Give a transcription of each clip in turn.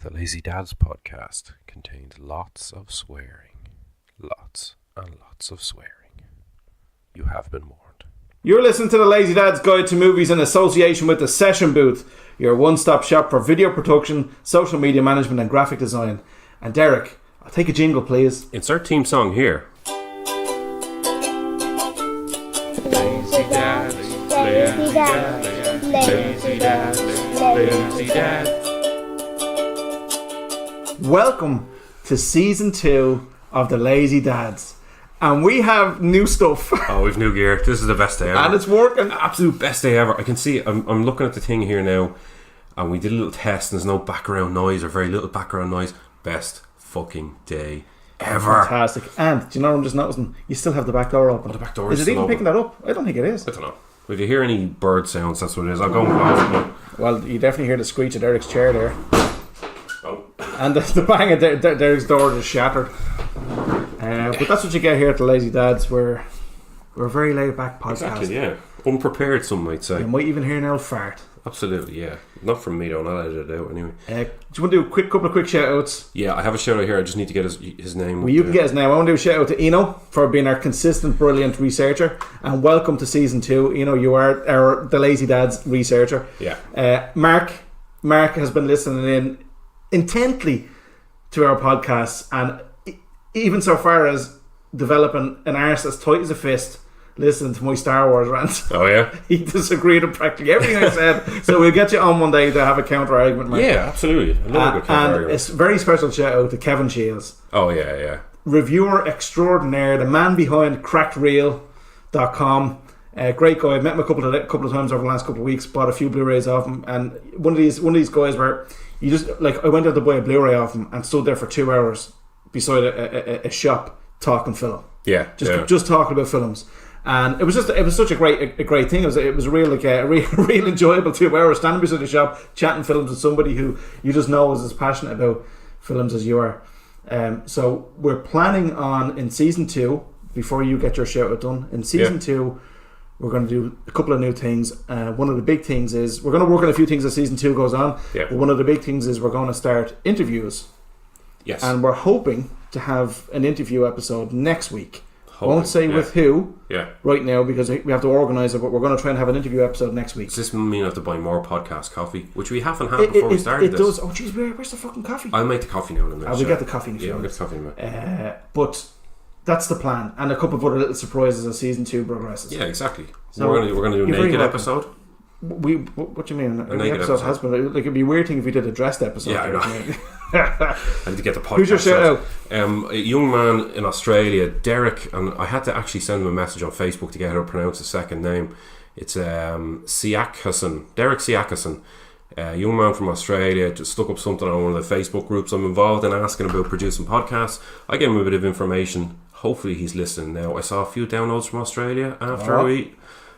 The Lazy Dads podcast contains lots of swearing. Lots and lots of swearing. You have been warned. You're listening to the Lazy Dads Guide to Movies in association with The Session Booth, your one-stop shop for video production, social media management and graphic design. And Derek, I'll take a jingle, please. Insert theme song here. Lazy Dads, Lazy Dads, Lazy Dads, Lazy Dads. Welcome to Season 2 of The Lazy Dads. And we have new stuff. Oh, we've new gear. This is the best day ever. And it's working. Absolute best day ever. I can see, I'm looking at the thing here now, and we did a little test, and there's no background noise, or very little background noise. Best fucking day ever. Fantastic. And, do you know what I'm just noticing? You still have the back door open. Oh, the back door is it still even open. picking that up? I don't think it is. I don't know. If you hear any bird sounds, that's what it is. I'll go and off. Well, you definitely hear the screech of Derek's chair there. Oh. And the bang of Derek's door just shattered. But that's what you get here at the Lazy Dads. We're a very laid back podcast. Exactly, yeah. Unprepared, some might say. You might even hear an old fart. Absolutely, yeah. Not from me though, I'll edit it out anyway. Do you want to do a couple of quick shout outs? Yeah, I have a shout out here. I just need to get his name. Well, you can get his name. I want to do a shout out to Eno for being our consistent, brilliant researcher. And welcome to Season 2. Eno, you are the Lazy Dads researcher. Yeah. Mark has been listening in intently to our podcasts, and even so far as developing an arse as tight as a fist listening to my Star Wars rants. Oh yeah? He disagreed with practically everything I said. So we'll get you on one day to have a counter argument, Mark. Yeah, absolutely. I love a good counter argument. And a very special shout out to Kevin Shields. Oh yeah. Reviewer extraordinaire, the man behind crackedreel.com. Great guy. I've met him a couple of times over the last couple of weeks. Bought a few Blu-rays off him, and one of these guys where you just like, I went out to buy a Blu-ray off him and stood there for 2 hours beside a shop talking film. Yeah. Just talking about films. And it was such a great thing. It was a real real enjoyable 2 hours standing beside the shop chatting films with somebody who you just know is as passionate about films as you are. So we're planning on in Season 2, before you get your shout out done, in Season 2 we're going to do a couple of new things. One of the big things is we're going to work on a few things as Season 2 goes on. Yeah. But one of the big things is we're going to start interviews. Yes. And we're hoping to have an interview episode next week. Won't say with who right now because we have to organise it, but we're going to try and have an interview episode next week. Does this mean I have to buy more podcast coffee? Which we haven't had before we started this. It does. Oh jeez, where's the fucking coffee? I'll make the coffee now in a minute. We'll get the coffee in a few I'll get minutes. the coffee in a minute. But that's the plan. And a couple of other little surprises as Season 2 progresses. Yeah, exactly. So we're going to do a naked episode. What do you mean? A naked episode has been like, it'd be a weird thing if we did a dressed episode. Yeah, I know. I need to get the podcast. Who's your shout out? A young man in Australia, Derek, and I had to actually send him a message on Facebook to get how to pronounce his second name. It's Siakason, Derek Siakason, a young man from Australia. Just stuck up something on one of the Facebook groups I'm involved in, asking about producing podcasts. I gave him a bit of information. Hopefully he's listening now. I saw a few downloads from Australia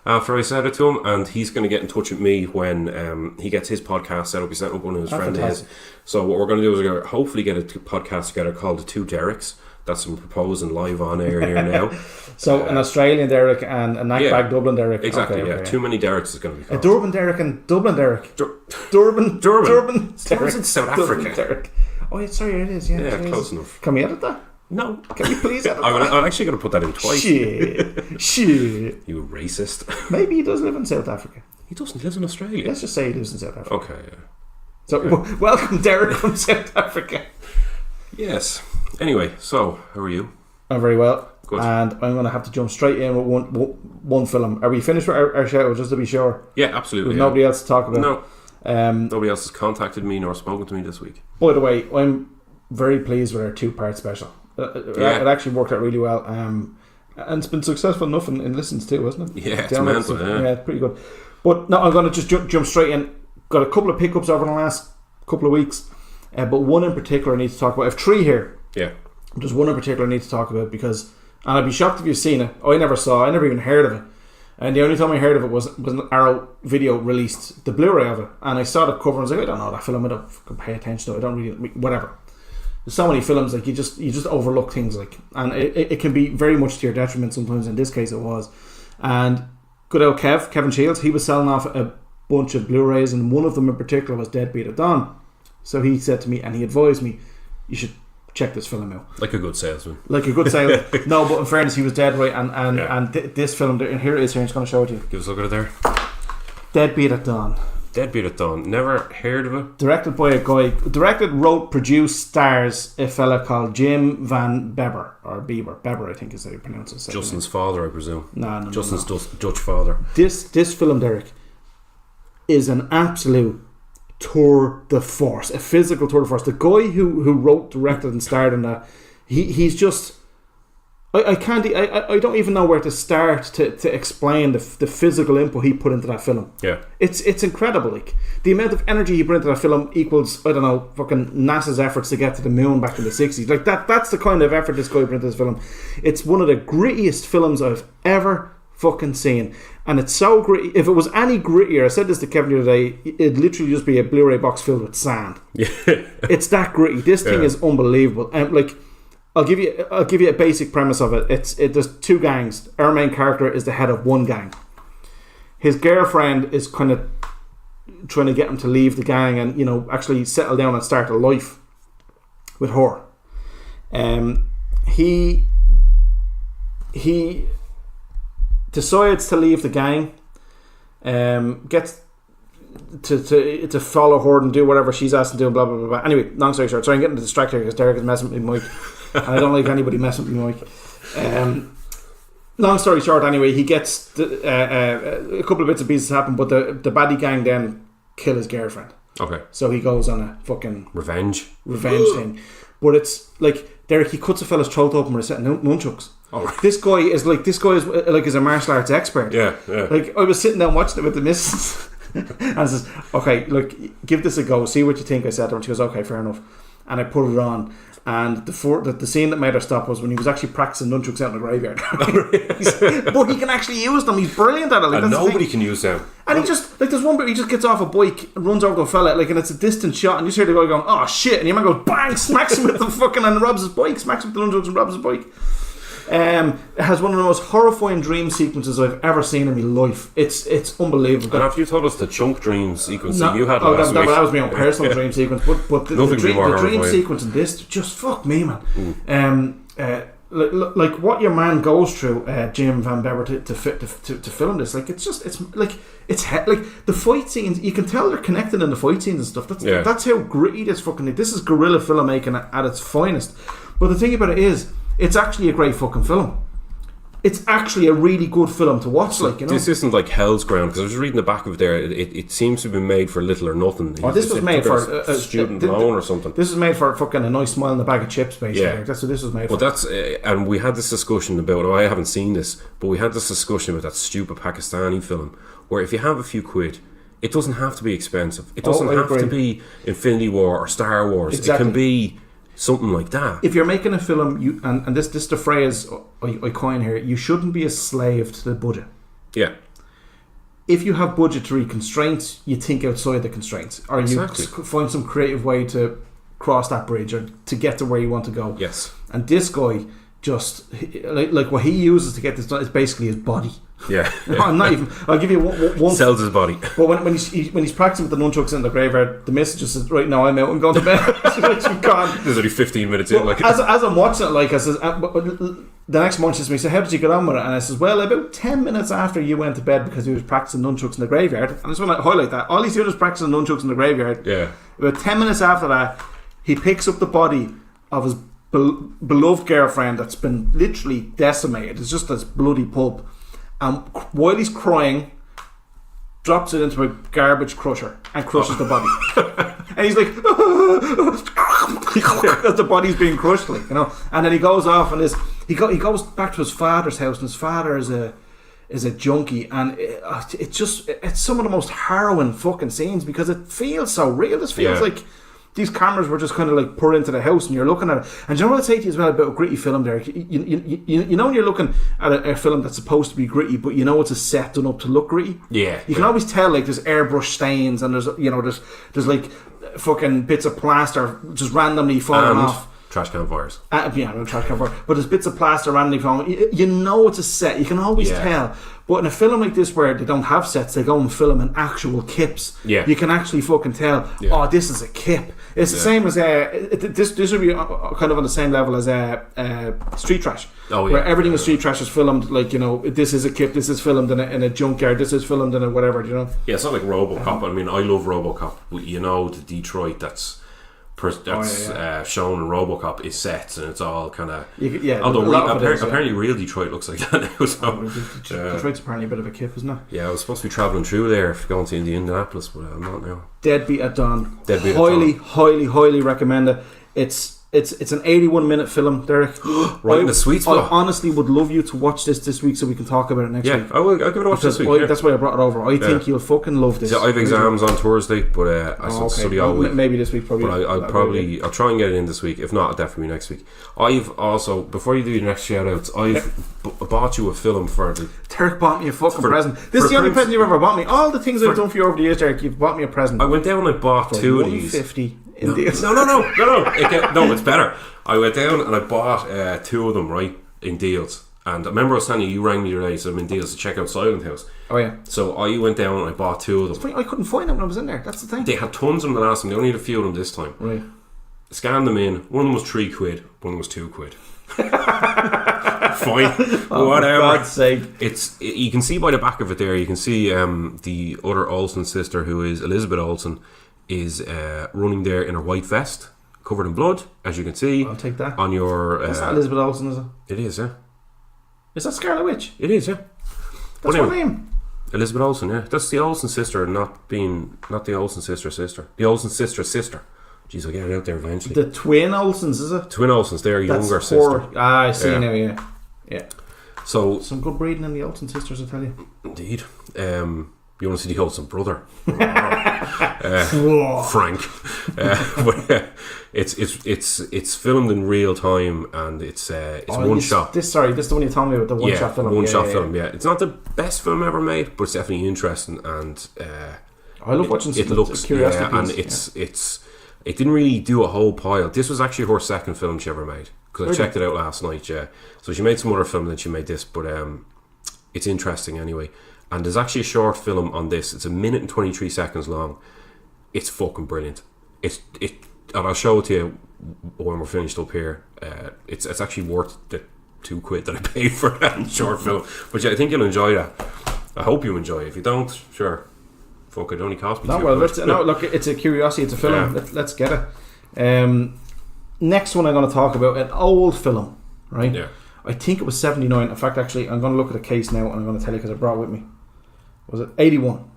after I said it to him, and he's going to get in touch with me when he gets his podcast set up. He set up one of his friends of his. So what we're going to do is we're going to hopefully get a podcast together called The Two Dereks. That's I'm proposing live on air here now. So an Australian Derek and a Knackbag Dublin Derek. Exactly, okay. Too many Dereks is going to be called. A Durban Derek and Dublin Derek. Durban. Derek. in South Africa. Derek. Oh, sorry, it is. Yeah, close enough. Can we edit that? No. Can you please edit that? I'm actually going to put that in twice. Shit. You racist. Maybe he does live in South Africa. He doesn't. He lives in Australia. Let's just say he lives in South Africa. Okay, yeah. So, welcome Derek from South Africa. Yes. Anyway, so, how are you? I'm very well. Good. And I'm going to have to jump straight in with one film. Are we finished with our shout out, just to be sure? Yeah, absolutely. With nobody else to talk about? No. Nobody else has contacted me nor spoken to me this week. By the way, I'm very pleased with our 2-part special. It actually worked out really well. And it's been successful enough in listens too, hasn't it? Yeah, it's mental. Yeah, it's pretty good. But no, I'm going to just jump straight in. Got a couple of pickups over the last couple of weeks, but one in particular I need to talk about. I have 3 here. Yeah. There's one in particular I need to talk about because, and I'd be shocked if you've seen it. I never even heard of it. And the only time I heard of it was an Arrow Video released the Blu-ray of it, and I saw the cover and I was like, I don't know that film. I don't pay attention to it. I don't really, whatever. There's so many films like you just overlook things like, and it can be very much to your detriment sometimes. In this case, it was. And good old Kevin Shields, he was selling off a bunch of Blu-rays, and one of them in particular was Deadbeat at Dawn. So he said to me, and he advised me, you should check this film out. Like a good salesman. Like a good salesman. No, but in fairness, he was dead right. And this film, and here it is. Here, I'm just going to show it to you. Give us a look at it there. Deadbeat at Dawn. Deadbeat at Dawn. Never heard of it. Directed by a guy. Directed, wrote, produced, stars a fella called Jim Van Beber or Bieber. Beber, I think is how you pronounce it. Justin's father, I presume. No. Justin's Dutch father. This film, Derek, is an absolute tour de force, a physical tour de force. The guy who wrote, directed, and starred in that, he's just. I can't. I don't even know where to start to explain the physical input he put into that film. Yeah, it's incredible. Like the amount of energy he put into that film equals, I don't know, fucking NASA's efforts to get to the moon back in the 60s. Like that's the kind of effort this guy put into this film. It's one of the grittiest films I've ever fucking seen, and it's so gritty. If it was any grittier, I said this to Kevin the other day, it'd literally just be a Blu-ray box filled with sand. Yeah, it's that gritty. This thing is unbelievable. And like, I'll give you a basic premise of it. There's two gangs. Our main character is the head of one gang. His girlfriend is kind of trying to get him to leave the gang and, you know, actually settle down and start a life with her. He decides to leave the gang. Gets to follow her and do whatever she's asked to do, and blah blah blah blah. Anyway, long story short, sorry, I'm getting distracted because Derek is messing with my mic, and I don't like anybody messing with my mic. Long story short, anyway, he gets a couple of bits and pieces happen, but the baddie gang then kill his girlfriend. Okay. So he goes on a fucking revenge thing, but it's like Derek. He cuts a fella's throat open with a set of nunchucks. Oh, right. This guy is a martial arts expert. Yeah. Like I was sitting down watching it with the missus. And I says, okay, look, give this a go, see what you think. I said to her, and she goes, okay, fair enough. And I put it on, and the scene that made her stop was when he was actually practicing nunchucks out in the graveyard. But he can actually use them. He's brilliant at it. Like, and nobody can use them. And he just, like, there's one bit he just gets off a bike and runs over to a fella, like, and it's a distant shot, and you just hear the guy going, oh shit, and your man goes bang, smacks him with the fucking, and robs his bike, smacks him with the nunchucks and robs his bike. It has one of the most horrifying dream sequences I've ever seen in my life. It's unbelievable. And after you told us the chunk dream sequence that you had last week, that was my own personal dream sequence. But the dream sequence in this just fuck me, man. Like what your man goes through, Jim Van Beber, to film this, like it's like the fight scenes. You can tell they're connected in the fight scenes and stuff. That's how gritty this fucking. This is guerrilla filmmaking at its finest. But the thing about it is, it's actually a great fucking film. It's actually a really good film to watch. Like, you know, this isn't like Hell's Ground, because I was reading the back of it there. It seems to have been made for little or nothing. Oh, this was made for a student loan or something. This was made for fucking a nice smile and a bag of chips, basically. Yeah. That's what this was made for. That's and we had this discussion about. I haven't seen this, but we had this discussion about that stupid Pakistani film where if you have a few quid, it doesn't have to be expensive. It doesn't have to be Infinity War or Star Wars. Exactly. It can be something like that. If you're making a film, and this is the phrase I coin here, you shouldn't be a slave to the budget. Yeah. If you have budgetary constraints, you think outside the constraints, or you find some creative way to cross that bridge or to get to where you want to go. Yes. And this guy just like what he uses to get this done is basically his body. Yeah. No, I'm not even. I'll give you one. Sells his body. But when he's practicing with the nunchucks in the graveyard, the missus just says, "Right now, I'm out. I'm going to bed." There's only 15 minutes in. Like as I'm watching it, like I says, the next morning she says to me, "So how did you get on with it?" And I says, "Well, about 10 minutes after you went to bed, because he was practicing nunchucks in the graveyard." And I just want to highlight that all he's doing is practicing nunchucks in the graveyard. Yeah. About 10 minutes after that, he picks up the body of his beloved girlfriend that's been literally decimated. It's just this bloody pulp. And while he's crying, drops it into a garbage crusher and crushes the body. And he's like, as the body's being crushed, like, you know. And then he goes off and he goes back to his father's house, and his father is a junkie, and it's some of the most harrowing fucking scenes because it feels so real. This feels like these cameras were just kind of like put into the house and you're looking at it. And you know what I'd say to you as well about a gritty film there? You know when you're looking at a film that's supposed to be gritty, but you know it's a set done up to look gritty? Yeah. You can always tell, like, there's airbrush stains and there's like fucking bits of plaster just randomly falling off. Trash can fires. Trash can fire. But there's bits of plaster randomly falling. You know it's a set. You can always tell. But in a film like this where they don't have sets, they go and film in actual kips. Yeah. You can actually fucking tell, this is a kip. It's the same as this would be kind of on the same level as Street Trash. Where everything in Street Trash is filmed like, you know, this is a kip, this is filmed in a junkyard, this is filmed in a whatever, you know. Yeah, it's not like RoboCop. I mean, I love RoboCop. You know, the Detroit that's shown in RoboCop is sets, and it's all kind of although apparently real Detroit looks like that now. So Detroit's apparently a bit of a kip, isn't it? Yeah, I was supposed to be travelling through there going to Indianapolis, but I'm not now. Deadbeat at Dawn. Highly recommend it. It's an 81-minute film, Derek. Right in the sweet spot. I honestly would love you to watch this week so we can talk about it next week. Yeah, I'll give it a watch this week. That's why I brought it over. I think you'll fucking love this. I have exams on Thursday, but I study all week. Maybe this week, probably. But I'll try and get it in this week. If not, I'll definitely next week. I've also, before you do your next shout-outs, I've bought you a film for the... Derek bought me a fucking present. This is the only present you've ever bought me. All the things I've done for you over the years, Derek, you've bought me a present. I went down and I bought two of these. $150 No, it's better. I went down and I bought two of them, right, in deals. And I remember I was telling you rang me today, so I'm in deals to check out Silent House. Oh yeah. So I went down and I bought two of them. It's funny, I couldn't find them when I was in there. That's the thing. They had tons of them the last time. They only had a few of them this time. Right. Scanned them in. One of them was £3. One of them was £2. Fine. Whatever. For God's sake. You can see by the back of it there. You can see the other Olsen sister, who is Elizabeth Olsen, is running there in her white vest, covered in blood, as you can see. I'll take that. On your... That's not Elizabeth Olsen, is it? It is, yeah. Is that Scarlet Witch? It is, yeah. That's her name. Elizabeth Olsen, yeah. That's the Olsen sister, not the Olsen sister. The Olsen sister. Jeez, I'll get it out there eventually. The twin Olsens, is it? Twin Olsens, they're younger sister. I see now, yeah. Yeah. So... Some good breeding in the Olsen sisters, I tell you. Indeed. You want to see the Olsen brother? Frank. It's filmed in real time, and it's one shot. This is the one you told me about, the one shot film. One shot film. Yeah, it's not the best film ever made, but it's definitely interesting, and I love watching. It looks it didn't really do a whole pile. This was actually her second film she ever made, because I checked it out last night. Yeah, so she made some other film, then she made this, but it's interesting anyway. And there's actually a short film on this. It's 1 minute and 23 seconds long. It's fucking brilliant. And I'll show it to you when we're finished up here. It's actually worth the £2 that I paid for that short film. But yeah, I think you'll enjoy that. I hope you enjoy it. If you don't, sure. Fuck, it only cost me £2. Look, it's a curiosity. It's a film. Yeah. Let's get it. Next one I'm going to talk about, an old film, right? Yeah. I think it was 79. In fact, actually, I'm going to look at a case now and I'm going to tell you because I brought it with me. Was it 81?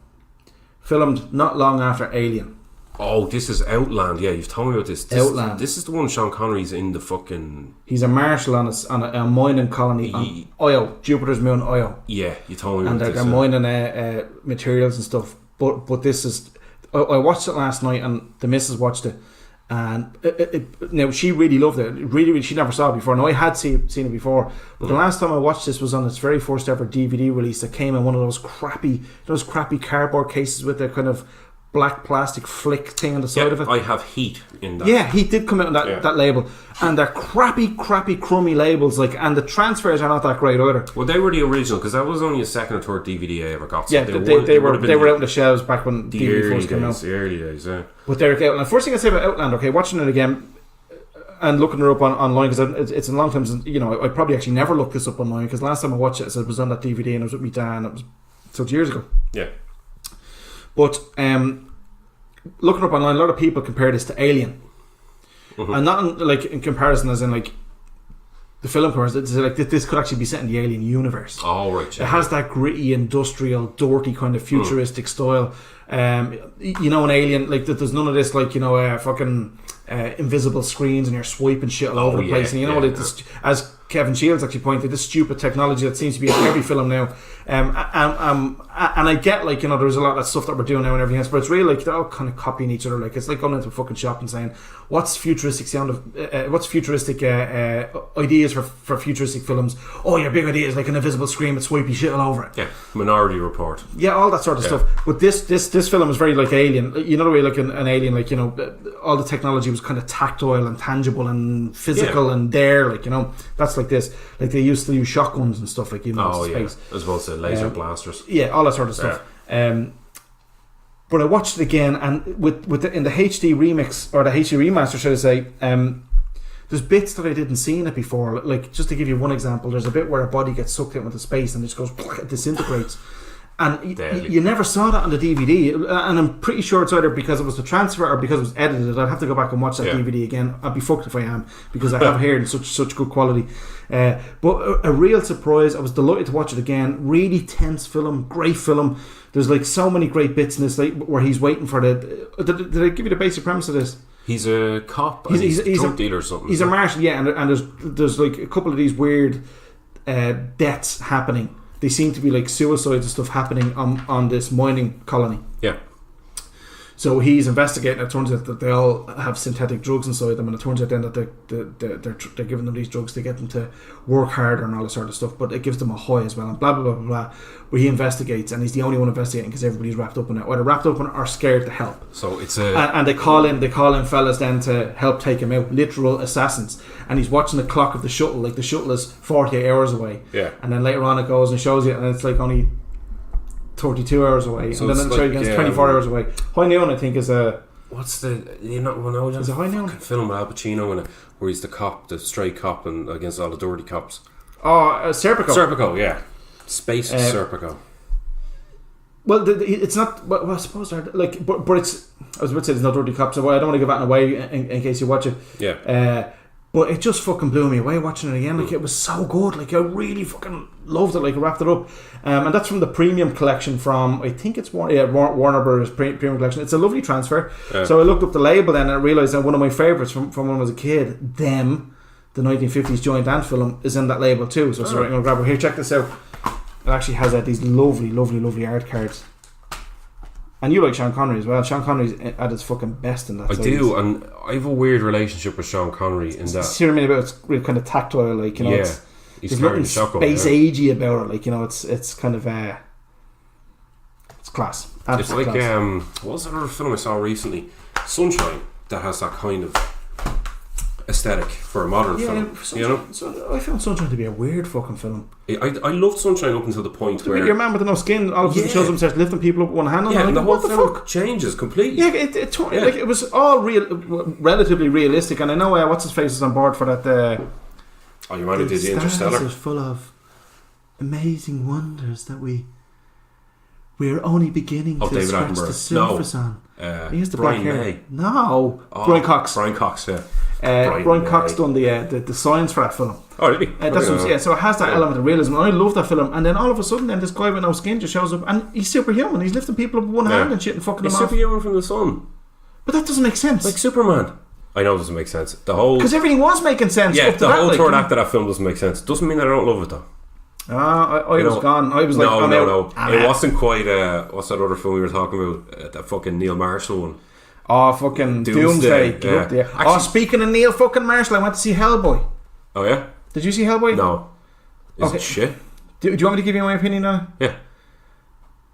Filmed not long after Alien. Oh, this is Outland. Yeah, you've told me about this. Outland. This is the one Sean Connery's in the fucking... He's a marshal on a mining colony on Io, Jupiter's moon Io. Yeah, you told me about this. And they're mining materials and stuff. But this is... I watched it last night and the missus watched it. And now she really loved it. Really, she never saw it before. Now I had seen it before, but the last time I watched this was on its very first ever DVD release that came in one of those crappy cardboard cases with the kind of black plastic flick thing on the side of it. I have Heat in that. Yeah, Heat did come out on that label, and they're crappy, crummy labels. And the transfers are not that great either. Well, they were the original because that was only a second or third DVD I ever got. So yeah, they were out in the shelves back when DVD first came out. The early days, yeah. But Derek, Outland. First thing I say about Outland, okay, watching it again and looking her up online because it's a long time since, I probably actually never looked this up online because last time I watched it, it was on that DVD and it was with me Dan. It was so years ago. Yeah. But looking up online, a lot of people compare this to Alien, and not in comparison as in the film covers. It's like this could actually be set in the Alien universe. Oh right, yeah. It has that gritty, industrial, dirty kind of futuristic style. In Alien, there's none of this fucking invisible screens and you're swiping shit all over the place. And as Kevin Shields actually pointed, this stupid technology that seems to be in every film now. And I get there's a lot of stuff that we're doing now and everything else, but it's really they're all kind of copying each other. It's like going into a fucking shop and saying, what's futuristic ideas for futuristic films? Oh, your big idea is like an invisible screen with swipey shit all over it. Yeah, Minority Report. Yeah, all that sort of stuff. But this film is very like Alien. The way an Alien, all the technology was kind of tactile and tangible and physical and there, that's like this. Like they used to use shotguns and stuff like space. As well as the laser blasters. Yeah, all that sort of stuff. But I watched it again, and in the HD remix or the HD remaster, should I say? There's bits that I didn't see in it before. Like, just to give you one example, there's a bit where a body gets sucked out into space and it just goes, it disintegrates. And you never saw that on the DVD. And I'm pretty sure it's either because it was the transfer or because it was edited. I'd have to go back and watch that DVD again. I'd be fucked if I am, because I have heard such good quality. But a real surprise. I was delighted to watch it again. Really tense film, great film. There's like so many great bits in this, like where he's waiting for the. Did I give you the basic premise of this? He's a cop. He's a drug dealer or something. He's a marshal, yeah, and there's like a couple of these weird deaths happening. They seem to be like suicides and stuff happening on this mining colony. Yeah. So he's investigating. It turns out that they all have synthetic drugs inside them, and it turns out then that they're giving them these drugs to get them to work harder and all this sort of stuff. But it gives them a high as well, and blah blah blah blah blah. Where he investigates, and he's the only one investigating because everybody's wrapped up in it, either wrapped up in it or scared to help. So it's and they call in fellas then to help take him out, literal assassins. And he's watching the clock of the shuttle, like the shuttle is 48 hours away. Yeah. And then later on it goes and shows you, and it's like only 32 hours away, so and then it shows you it's 24 hours away. High Noon, I think, is a. What's the is it High Noon? Film with Al Pacino in it, where he's the cop, the stray cop, and against all the dirty cops. Oh, Serpico. Serpico, yeah, Space Serpico. Well, it's not. Well, I suppose like, but it's. I was about to say there's no dirty cops, so I don't want to give that away in case you watch it. Yeah. But it just fucking blew me away watching it again. Like, it was so good. Like, I really fucking loved it. Like, I wrapped it up. And that's from the premium collection from, I think it's Warner Brothers premium collection. It's a lovely transfer. Yeah. So I looked up the label then and I realised that one of my favourites from when I was a kid, Them, the 1950s joint dance film, is in that label too. So I'm going to grab it. Here, check this out. It actually has these lovely art cards. And you like Sean Connery as well. Sean Connery's at his fucking best in that. I do, and I have a weird relationship with Sean Connery in that. See what I mean about it's real kind of tactile, like, you know. Yeah, there's nothing space-agey about it, like, you know. It's kind of it's class. Absolute it's like class. What was that other film I saw recently? Sunshine, that has that kind of aesthetic for a modern film. You know, I found Sunshine to be a weird fucking film. I loved Sunshine up until the point where your man with the no skin all of a sudden shows himself lifting people up with one hand. And the whole film changes completely. Yeah, like it was all relatively realistic. And I know what's his face is on board for that. You might have did the Interstellar. Stars are full of amazing wonders that we're only beginning to David scratch Attenborough. the surface on. He has the Brian black hair. May. No, Brian Cox. Brian Cox, yeah. Brian Cox done the signs for that film. Oh, did he? So it has that element of realism, and I love that film. And then all of a sudden, then this guy with no skin just shows up, and he's superhuman. He's lifting people up with one hand and shit and fucking them off. He's superhuman from the sun. But that doesn't make sense. Like Superman. I know it doesn't make sense. The whole because everything was making sense. Yeah, the whole third act of that film doesn't make sense. Doesn't mean that I don't love it though. I was gone. I was like, no. It wasn't quite. What's that other film we were talking about? That fucking Neil Marshall one. Oh, fucking Doomsday. Yeah. Actually, speaking of Neil fucking Marshall, I went to see Hellboy. Oh yeah? Did you see Hellboy? No. Is it shit? Do you want me to give you my opinion on it? Yeah.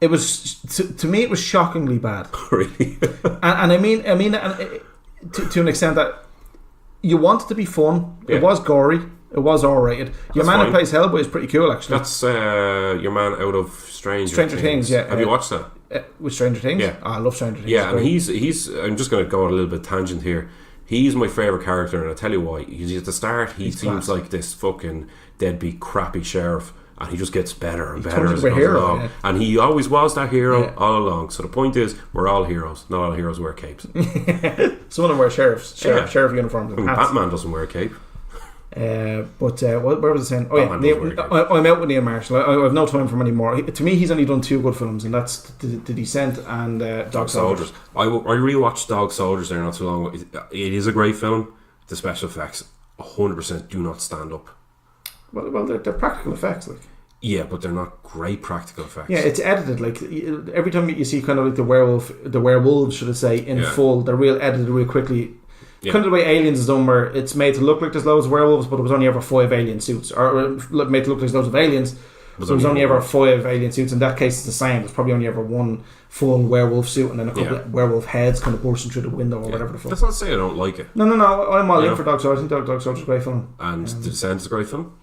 It was to me. It was shockingly bad. Really? and I mean, to an extent that you want it to be fun. Yeah. It was gory. It was R-rated. Your man who plays Hellboy is pretty cool, actually. That's your man out of Stranger Things. Yeah. Have you watched that? With Stranger Things? Yeah. I love Stranger Things. Yeah, and he's I'm just going to go on a little bit tangent here. He's my favourite character, and I'll tell you why. He's at the start, he seems like this fucking deadbeat, crappy sheriff, and he just gets better and better as he goes along. Yeah. And he always was that hero all along. So the point is, we're all heroes. Not all heroes wear capes. Some of them wear sheriff uniforms. And Batman doesn't wear a cape. Where was I saying? Oh yeah, I'm out with Neil Marshall. I have no time for him anymore. To me, he's only done two good films, and that's The Descent and Dog Soldiers. I rewatched Dog Soldiers there not too long ago. It is a great film. The special effects 100% do not stand up. Well, they're practical effects, like. Yeah, but they're not great practical effects. Yeah, it's edited. Like every time you see kind of like the werewolves, should I say, in full, they're real edited real quickly. Yeah. Kind of the way Aliens is done, where it's made to look like there's loads of werewolves, but it was only ever 5 alien suits, or made to look like there's loads of aliens, So there's only ever 5 alien suits. In that case, it's the same. There's probably only ever one full werewolf suit and then a couple of werewolf heads kind of bursting through the window or whatever the fuck. That's not to say I don't like it. No. I'm all in for Dog Soldier. I think Dog Soldier's a great film. And The Descent is a great film.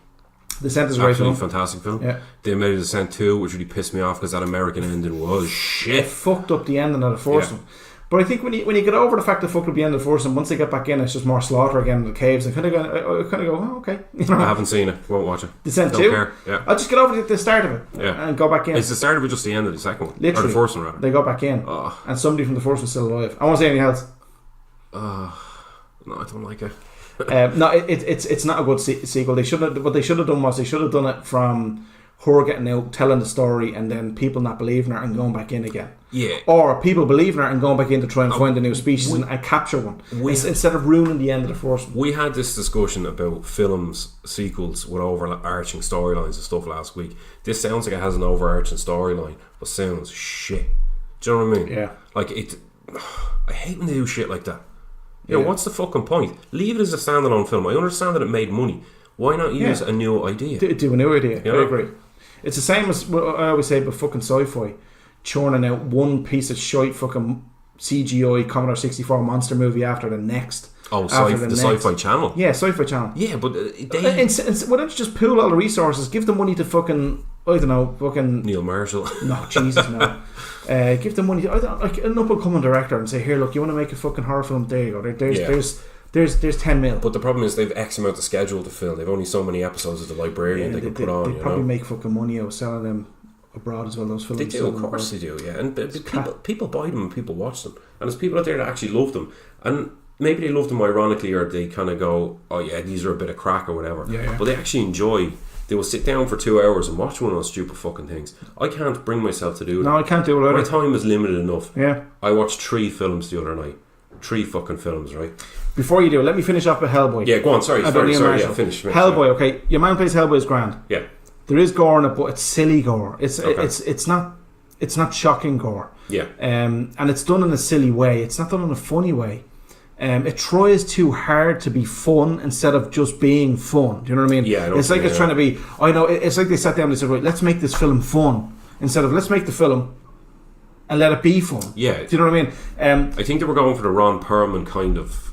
The Descent is a great film. Fantastic film. Yeah. They made The Descent 2, which really pissed me off because that American ending was shit. It fucked up the ending of the first one. But I think when you get over the fact that fucked up the end of the first one, once they get back in, it's just more slaughter again in the caves. I kind of go, oh, okay. You know? I haven't seen it. Won't watch it. Descent 2? Don't care. Yeah. I'll just get over the start of it and go back in. Is the start of it just the end of the second one? Literally. Or the first one, rather? They go back in. And somebody from the first one's still alive. I won't say anything else. No, I don't like it. No, it's not a good sequel. What they should have done was they should have done it from her getting out, telling the story, and then people not believing her and going back in again. Yeah. Or people believing her and going back in to try and find a new species and capture one. Instead of ruining the end of the first one. We had this discussion about films, sequels with overarching storylines and stuff last week. This sounds like it has an overarching storyline, but sounds shit. Do you know what I mean? Yeah. Like, I hate when they do shit like that. You know, what's the fucking point? Leave it as a standalone film. I understand that it made money. Why not use a new idea? Do a new idea. You know? I agree. It's the same as what I always say about fucking sci-fi. Churning out one piece of shite fucking CGI Commodore 64 monster movie after the next. Oh, the Sci-Fi Channel. Yeah, Sci-Fi Channel. Yeah, but why don't you just pool all the resources, give the money to fucking, I don't know, fucking Neil Marshall. No, Jesus, no. Give them money to, like an up-and-coming director and say, here, look, you want to make a fucking horror film? There you go. There's 10 mil. But the problem is they've X amount of schedule to film. They've only so many episodes of The Librarian they can put on. They probably make fucking money out selling them abroad as well. Those films. They do, of course they do. Yeah, and people buy them and people watch them, and there's people out there that actually love them, and maybe they love them ironically, or they kind of go, oh yeah, these are a bit of crack or whatever. Yeah. But they actually enjoy. They will sit down for 2 hours and watch one of those stupid fucking things. I can't bring myself to do that. No, I can't do it either. My time is limited enough. Yeah. I watched 3 films the other night. 3 fucking films, right? Before you do, let me finish off with Hellboy. Yeah, go on. Sorry. Yeah, finish. Hellboy. Okay, your man plays Hellboy's grand. Yeah. There is gore in it, but it's silly gore. It's not shocking gore. Yeah. And it's done in a silly way. It's not done in a funny way. It tries too hard to be fun instead of just being fun. Do you know what I mean? Yeah. It's like it's trying to be. I know. It's like they sat down and they said, right, let's make this film fun instead of let's make the film and let it be fun. Yeah. Do you know what I mean? I think they were going for the Ron Perlman kind of.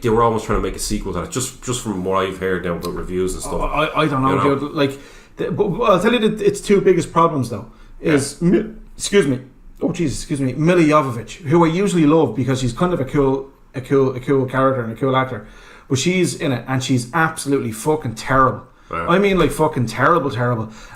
They were almost trying to make a sequel to that, just from what I've heard now about reviews and stuff. I don't know, dude. Like, but I'll tell you that its 2 biggest problems though is Mila Jovovich, who I usually love because she's kind of a cool character and a cool actor, but she's in it and she's absolutely fucking terrible. Wow. I mean, like fucking terrible.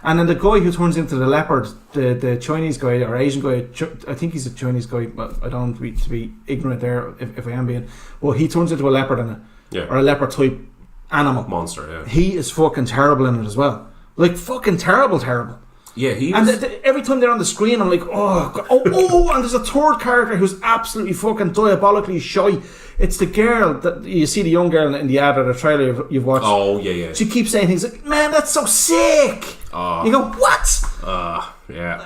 And then the guy who turns into the leopard, the Chinese guy or Asian guy, I think he's a Chinese guy, but I don't want to be ignorant there if I am being. Well, he turns into a leopard in it, or a leopard type animal monster. Yeah, he is fucking terrible in it as well. Like fucking terrible. Yeah, he and every time they're on the screen, I'm like, and there's a third character who's absolutely fucking diabolically shy. It's the girl that you see, the young girl in the ad or the trailer you've watched. Oh yeah. She keeps saying things like, "Man, that's so sick." You go, "What?" Yeah.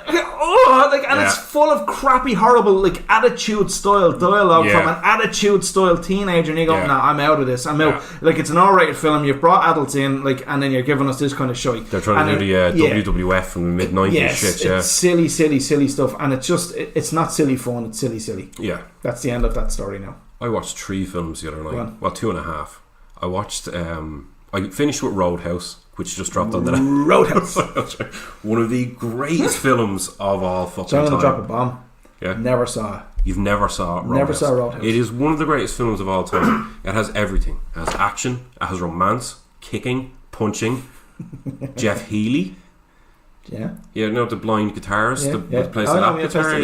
It's full of crappy, horrible, like attitude style dialogue from an attitude style teenager, and you go, "Nah, I'm out of this. I'm out." Like it's an R-rated film. You've brought adults in, like, and then you're giving us this kind of shit. They're trying to do the WWF from the mid '90s shit. Yeah, it's silly stuff, and it's not silly fun. It's silly. Yeah, that's the end of that story now. I watched 3 films the other night. Well, 2.5. I watched. I finished with Roadhouse, which just dropped on the Roadhouse. One of the greatest films of all fucking time. Trying to drop a bomb. Yeah. Never saw it. You've never saw Roadhouse. Never saw Roadhouse. It is one of the greatest films of all time. It has everything. It has action. It has romance, kicking, punching. Jeff Healey. Yeah. Yeah, the blind guitarist. The plays the lap guitar.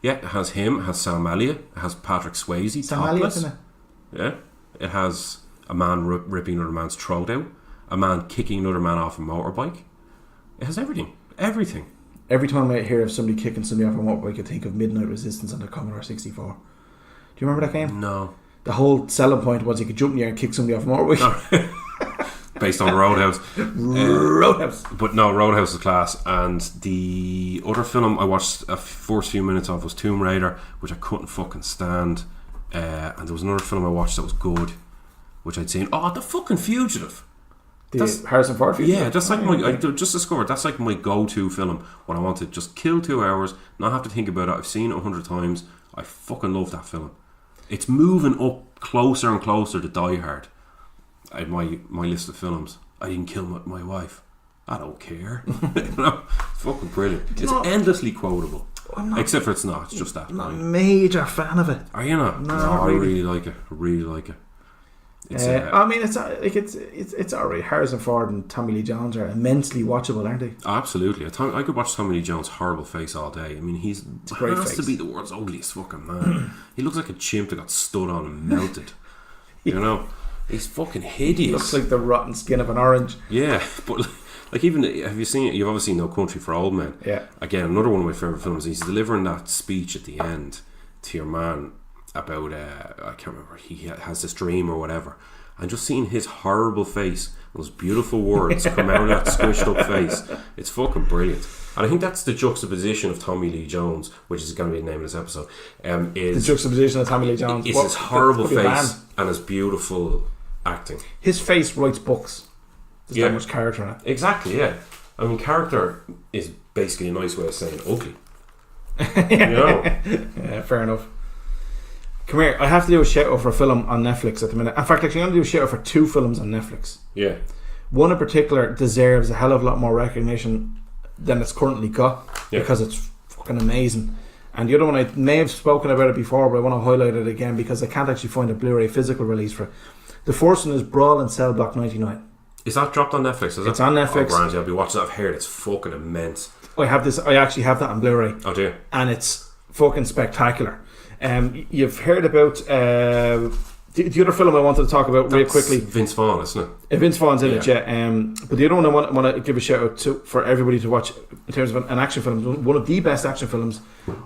Yeah, it has him. It has Sam Elliott. It has Patrick Swayze. Sam Elliott's in it. Yeah. It has a man ripping another man's throat out. A man kicking another man off a motorbike. It has everything. Everything. Every time I hear of somebody kicking somebody off a motorbike, I think of Midnight Resistance on the Commodore 64. Do you remember that game? No. The whole selling point was you could jump in the air and kick somebody off a motorbike. Based on Roadhouse. Roadhouse. But no, Roadhouse is class. And the other film I watched a first few minutes of was Tomb Raider, which I couldn't fucking stand. And there was another film I watched that was good, which I'd seen. Oh, The fucking Fugitive. Harrison Ford film? Yeah, that's like I just discovered that's like my go-to film when I want to just kill 2 hours, not have to think about it. I've seen it 100 times. I fucking love that film. It's moving up closer and closer to Die Hard. I had my list of films. I didn't kill my wife. I don't care. It's fucking brilliant. It's endlessly quotable. Except for it's not. It's just that. I'm not a major fan of it. Are you not? No, I really like it. I really like it. I mean, it's alright. Harrison Ford and Tommy Lee Jones are immensely watchable, aren't they? Absolutely. I could watch Tommy Lee Jones' horrible face all day. I mean, he has to be the world's ugliest fucking man. He looks like a chimp that got stood on and melted. You know, he's fucking hideous. Looks like the rotten skin of an orange. Yeah, but like even have you seen? You've obviously seen No Country for Old Men. Yeah. Again, another one of my favorite films. He's delivering that speech at the end to your man about I can't remember, he has this dream or whatever, and just seeing his horrible face, those beautiful words come out of that squished up face, it's fucking brilliant. And I think that's the juxtaposition of Tommy Lee Jones, which is going to be the name of this episode, is the juxtaposition of Tommy Lee Jones is his horrible face and his beautiful acting. His face writes books. There's that much character in it. Exactly, yeah. I mean, character is basically a nice way of saying ugly. You know? Yeah, fair enough. Come here, I have to do a shout out for a film on Netflix at the minute. In fact, actually, I'm going to do a shout out for 2 films on Netflix. Yeah. One in particular deserves a hell of a lot more recognition than it's currently got, because it's fucking amazing. And the other one, I may have spoken about it before, but I want to highlight it again because I can't actually find a Blu-ray physical release for it. The first one is Brawl in Cell Block 99. Is that dropped on Netflix? Is it? It's on Netflix. Oh, grand, I'll be watching that. I've heard it's fucking immense. I actually have that on Blu-ray. Oh dear. And it's fucking spectacular. You've heard about the other film I wanted to talk about real quickly. Vince Vaughn, isn't it? Vince Vaughn's in it, yeah. But the other one I want to give a shout out to for everybody to watch in terms of an action film, one of the best action films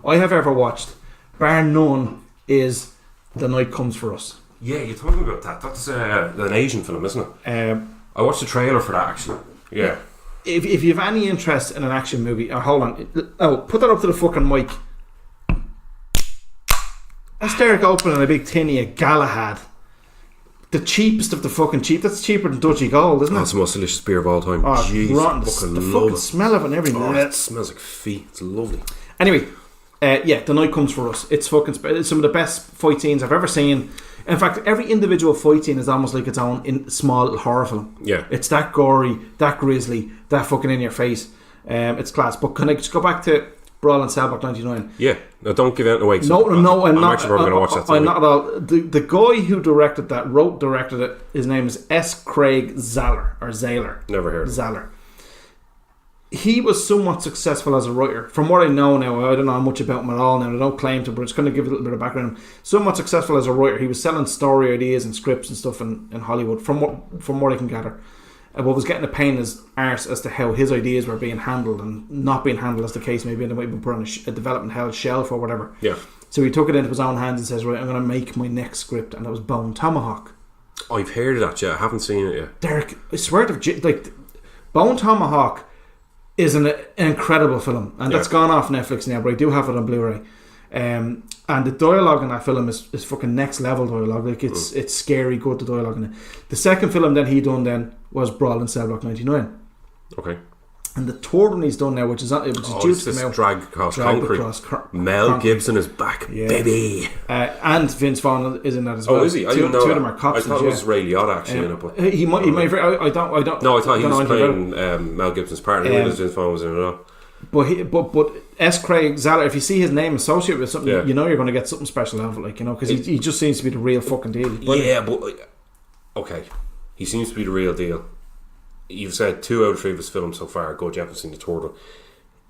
I have ever watched, bar none, is The Night Comes for Us. Yeah, you're talking about that. That's an Asian film, isn't it? I watched the trailer for that actually. Yeah. If you have any interest in an action movie, hold on. Put that up to the fucking mic. That's Derek opening a big tinny of Galahad. The cheapest of the fucking cheap. That's cheaper than Dutchy Gold, isn't it? That's the most delicious beer of all time. Oh, jeez, rotten. The fucking smell of it and everything. Oh, it smells like feet. It's lovely. Anyway, The Night Comes for Us. It's fucking it's some of the best fight scenes I've ever seen. In fact, every individual fight scene is almost like its own small little horror film. Yeah. It's that gory, that grisly, that fucking in your face. It's class. But can I just go back to Brawl in Cell Block 99? Yeah. No, don't give it away. No, I'm not. Actually probably going to watch that tonight. I'm not at all. The guy who directed that, directed it, his name is S. Craig Zahler, or Zahler. Never heard of him. Zahler. He was somewhat successful as a writer. From what I know now, I don't know much about him at all now. I don't claim to, but it's going to give a little bit of background. Somewhat successful as a writer. He was selling story ideas and scripts and stuff in Hollywood, from what I can gather. But was getting a pain in his arse as to how his ideas were being handled and not being handled, as the case may be, and they might have been put on a development hell shelf or whatever. Yeah. So he took it into his own hands and says, right, I'm going to make my next script, and that was Bone Tomahawk. I've heard of that, yeah. I haven't seen it yet. Derek, I swear to like, Bone Tomahawk is an incredible film, and that's gone off Netflix now, but I do have it on Blu-ray. And the dialogue in that film is fucking next level dialogue. Like it's scary good, the dialogue in it. The second film that he done then was Brawl in Cell Block 99. Okay. And the third one he's done now, which is due to come out, Drag Across Concrete. Mel Gibson is back, baby. And Vince Vaughn is in that as well. Oh, is he? I didn't know two of them are cops. I thought it was Ray Liotta actually in it, but he might. I don't. No, I thought he was playing Mel Gibson's partner. Vince Vaughn was in it all. But S. Craig Zahler, if you see his name associated with something, you know you're going to get something special out of it, like, you know, because he just seems to be the real fucking deal. But okay, he seems to be the real deal. You've said 2 out of 3 of his films so far are good. You haven't seen the third one.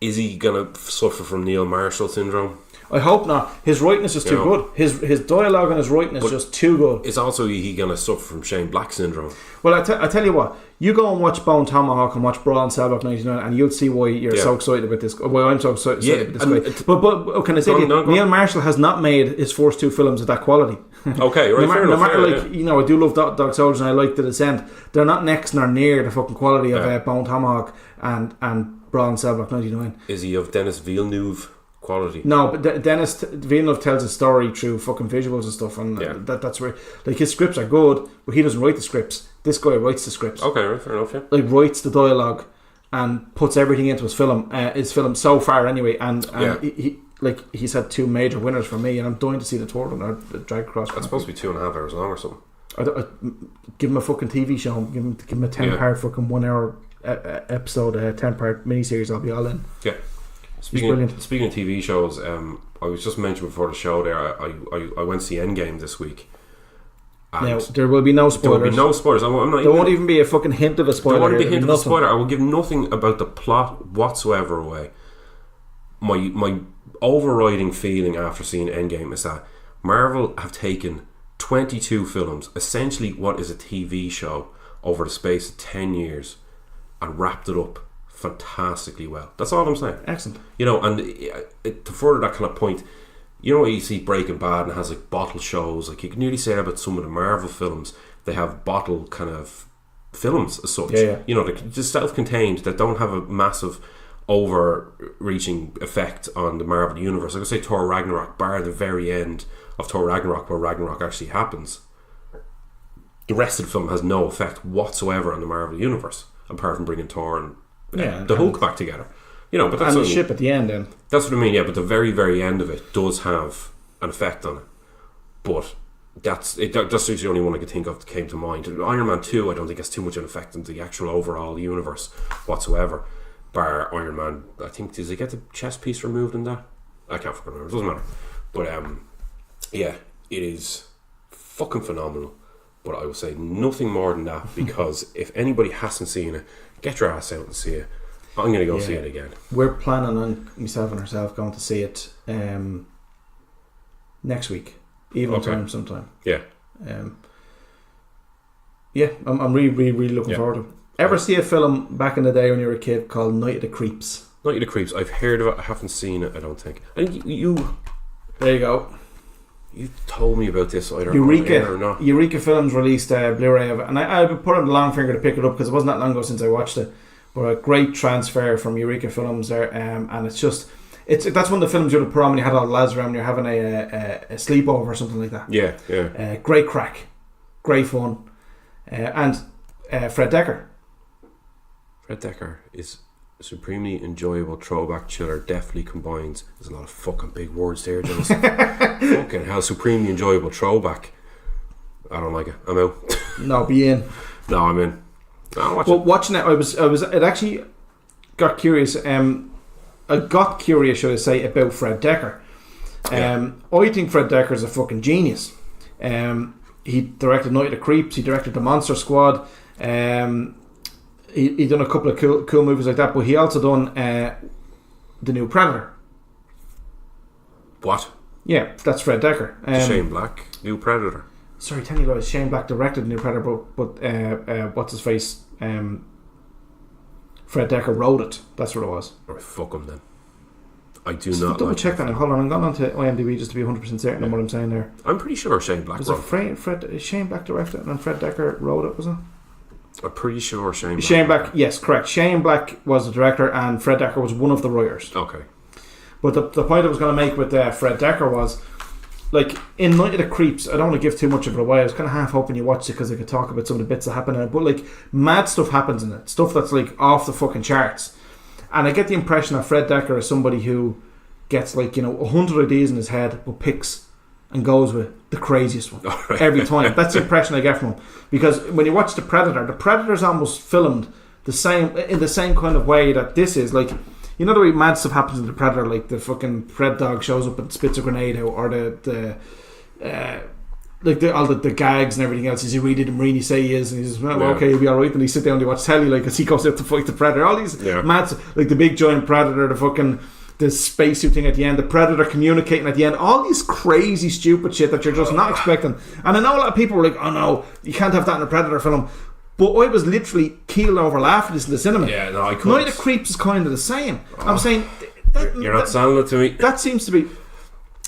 Is he going to suffer from Neil Marshall syndrome? I hope not. His writing is just too good. His dialogue and his writing is just too good. Is also he going to suffer from Shane Black syndrome? Well, I tell you what. You go and watch Bone Tomahawk and watch Brawl in Cell Block 99, and you'll see why you're so excited about this. Why I'm so excited about this guy. But can I say Neil Marshall has not made his first 2 films of that quality. Okay, right. No matter, you know, I do love Dog Soldiers and I like The Descent. They're not next nor near the fucking quality of Bone Tomahawk and Brawl in Cell Block 99. Is he of Denis Villeneuve quality. No, but Dennis Villeneuve tells a story through fucking visuals and stuff, and that's where, like, his scripts are good, but he doesn't write the scripts. This guy writes the scripts. Okay, right, fair enough. Yeah, like writes the dialogue and puts everything into his film. So far anyway, and he's had 2 major winners for me, and I'm dying to see the third one, or the Drag Across. It's supposed to be 2.5 hours long or something. I give him a fucking TV show. Give him a 10-part fucking 1 hour episode, 10-part miniseries. I'll be all in. Yeah. Speaking of TV shows, I was just mentioned before the show there. I went to see Endgame this week. Now there will be no spoilers. There will be no spoilers. There won't even be a fucking hint of a spoiler. There won't be a hint of a spoiler. I will give nothing about the plot whatsoever away. My overriding feeling after seeing Endgame is that Marvel have taken 22 films, essentially what is a TV show, over the space of 10 years, and wrapped it up fantastically well. That's all I'm saying. Excellent. You know, and to further that kind of point, you know, you see Breaking Bad and it has like bottle shows. Like you can nearly say about some of the Marvel films, they have bottle kind of films as such. Yeah. You know, they're just self-contained, that don't have a massive overreaching effect on the Marvel universe. Like I say, Thor Ragnarok, bar the very end of Thor Ragnarok, where Ragnarok actually happens, the rest of the film has no effect whatsoever on the Marvel universe, apart from bringing Thor and the Hulk back together. You know, but that's and the ship at the end. Then that's what I mean. Yeah, but the very, very end of it does have an effect on it. But that's the only one I could think of that came to mind. Iron Man 2, I don't think has too much an effect on the actual overall universe whatsoever. Bar Iron Man, I think, does he get the chest piece removed in that? I can't fucking remember. It doesn't matter. But yeah, it is fucking phenomenal. But I will say nothing more than that, because if anybody hasn't seen it, get your ass out and see it. I'm going to go see it again. We're planning on, myself and herself, going to see it next week, evening time sometime. Yeah. I'm really looking forward to it. Ever see a film back in the day when you were a kid called Night of the Creeps? Night of the Creeps. I've heard of it. I haven't seen it, I don't think. I think you there you go. You told me about this either Eureka or not. Eureka Films released a Blu-ray of it, and I put on the long finger to pick it up because it wasn't that long ago since I watched it. But a great transfer from Eureka Films there, and it's that's one of the films you'd put on when you had all the lads around, you're having a sleepover or something like that. Yeah. Great crack, great fun, and Fred Dekker. Fred Dekker is a supremely enjoyable throwback chiller. Definitely combines. There's a lot of fucking big words there, Jonas. Fucking hell, supremely enjoyable throwback. I don't like it. I'm out. No, be in. No, I'm in. No, watching it, I was. It actually got curious. I got curious, should I say, about Fred Dekker. I think Fred Dekker is a fucking genius. He directed Night of the Creeps. He directed The Monster Squad. He done a couple of cool movies like that, but he also done the new Predator. What? Yeah, that's Fred Dekker. Shane Black, new Predator. Sorry, tell you what, Shane Black directed the new Predator, but what's his face? Fred Dekker wrote it. That's what it was. Alright, fuck him then. I do just not double check that. Hold on, I'm going on to IMDb just to be 100% certain on what I'm saying there. I'm pretty sure Shane Black wrote it. Shane Black directed it and Fred Dekker wrote it, was it? I'm pretty sure Shane Black, yes, correct. Shane Black was the director and Fred Dekker was one of the writers. Okay. But the point I was going to make with Fred Dekker was, like, in Night of the Creeps, I don't want to give too much of it away. I was kind of half hoping you watched it because I could talk about some of the bits that happen in it. But, like, mad stuff happens in it. Stuff that's, like, off the fucking charts. And I get the impression that Fred Dekker is somebody who gets, like, 100 ideas in his head, but picks and goes with the craziest one every time. That's the impression I get from him. Because when you watch The Predator's almost filmed in the same kind of way that this is. Like, you know the way mad stuff happens in The Predator, like the fucking Pred dog shows up and spits a grenade out, or the gags and everything else. Is he really didn't really say he is, and he says, well, okay, you'll be alright. And he sit down and you watch telly, like, as he goes out to fight the Predator. All these mad stuff, like the big giant Predator, the spacesuit thing at the end, the Predator communicating at the end, all these crazy stupid shit that you're just not expecting. And I know a lot of people were like, oh no, you can't have that in a Predator film. But I was literally keeled over laughing this in the cinema. Yeah, no, I couldn't. Night of the Creeps is kind of the same. I'm saying you're not selling it to me. That seems to be.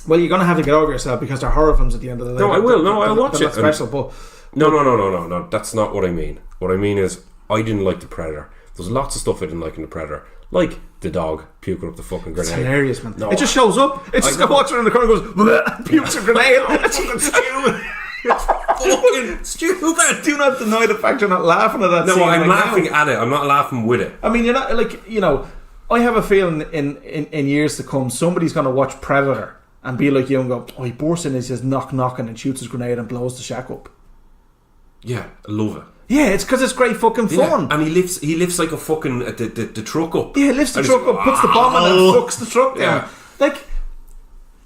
Well, you're going to have to get over yourself because they're horror films at the end of the day. No, I will. No, I'll watch it. Special, but no. That's not what I mean. What I mean is, I didn't like The Predator. There's lots of stuff I didn't like in The Predator. Like the dog puking up the fucking grenade. It's hilarious, man. No, it just shows up. It just walks around the corner and goes, pukes a grenade. It's fucking stupid. fucking stupid. Do not deny the fact you're not laughing at that scene. No, I'm laughing at it. I'm not laughing with it. I mean, you're not, like, you know, I have a feeling in years to come, somebody's going to watch Predator and be like you and go, oh, he bursts in and he says knock knocking and shoots his grenade and blows the shack up. Yeah, I love it. Yeah, it's because it's great fucking fun. And he lifts like a fucking the truck up. Yeah, lifts the truck up, puts the bomb in and fucks the truck down. Like,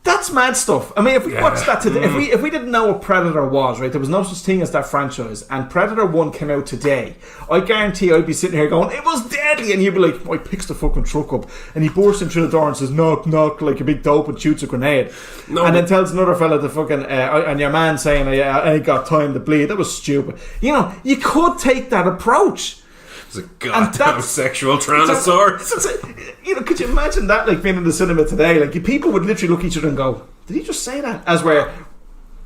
that's mad stuff. I mean, if we watched that today, if we didn't know what Predator was, right, there was no such thing as that franchise, and Predator 1 came out today, I guarantee I'd be sitting here going, it was deadly, and you'd be like, oh, he picks the fucking truck up, and he bursts in through the door and says, knock, knock, like a big dope, and shoots a grenade. And then tells another fella to fucking, and your man saying, I ain't got time to bleed. That was stupid. You know, you could take that approach. It's a goddamn sexual tyrannosaurus. You know, could you imagine that, like, being in the cinema today? Like, people would literally look at each other and go, did he just say that? As where,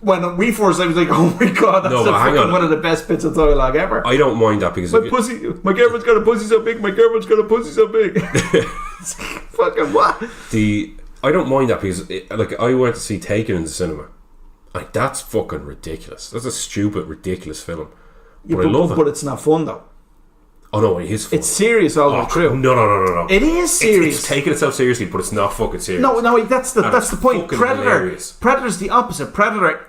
when we first, I was like, oh my god, that's one of the best bits of dialogue ever. I don't mind that because my girlfriend's got a pussy so big, my girlfriend's got a pussy so big. Fucking what? I don't mind that because, like, I went to see Taken in the cinema. Like, that's fucking ridiculous. That's a stupid, ridiculous film. But I love it. But it's not fun, though. Oh no, it is fun. It's serious all the way through. No. It is serious. It's taking itself seriously, but it's not fucking serious. No, that's the point. Predator's the opposite. Predator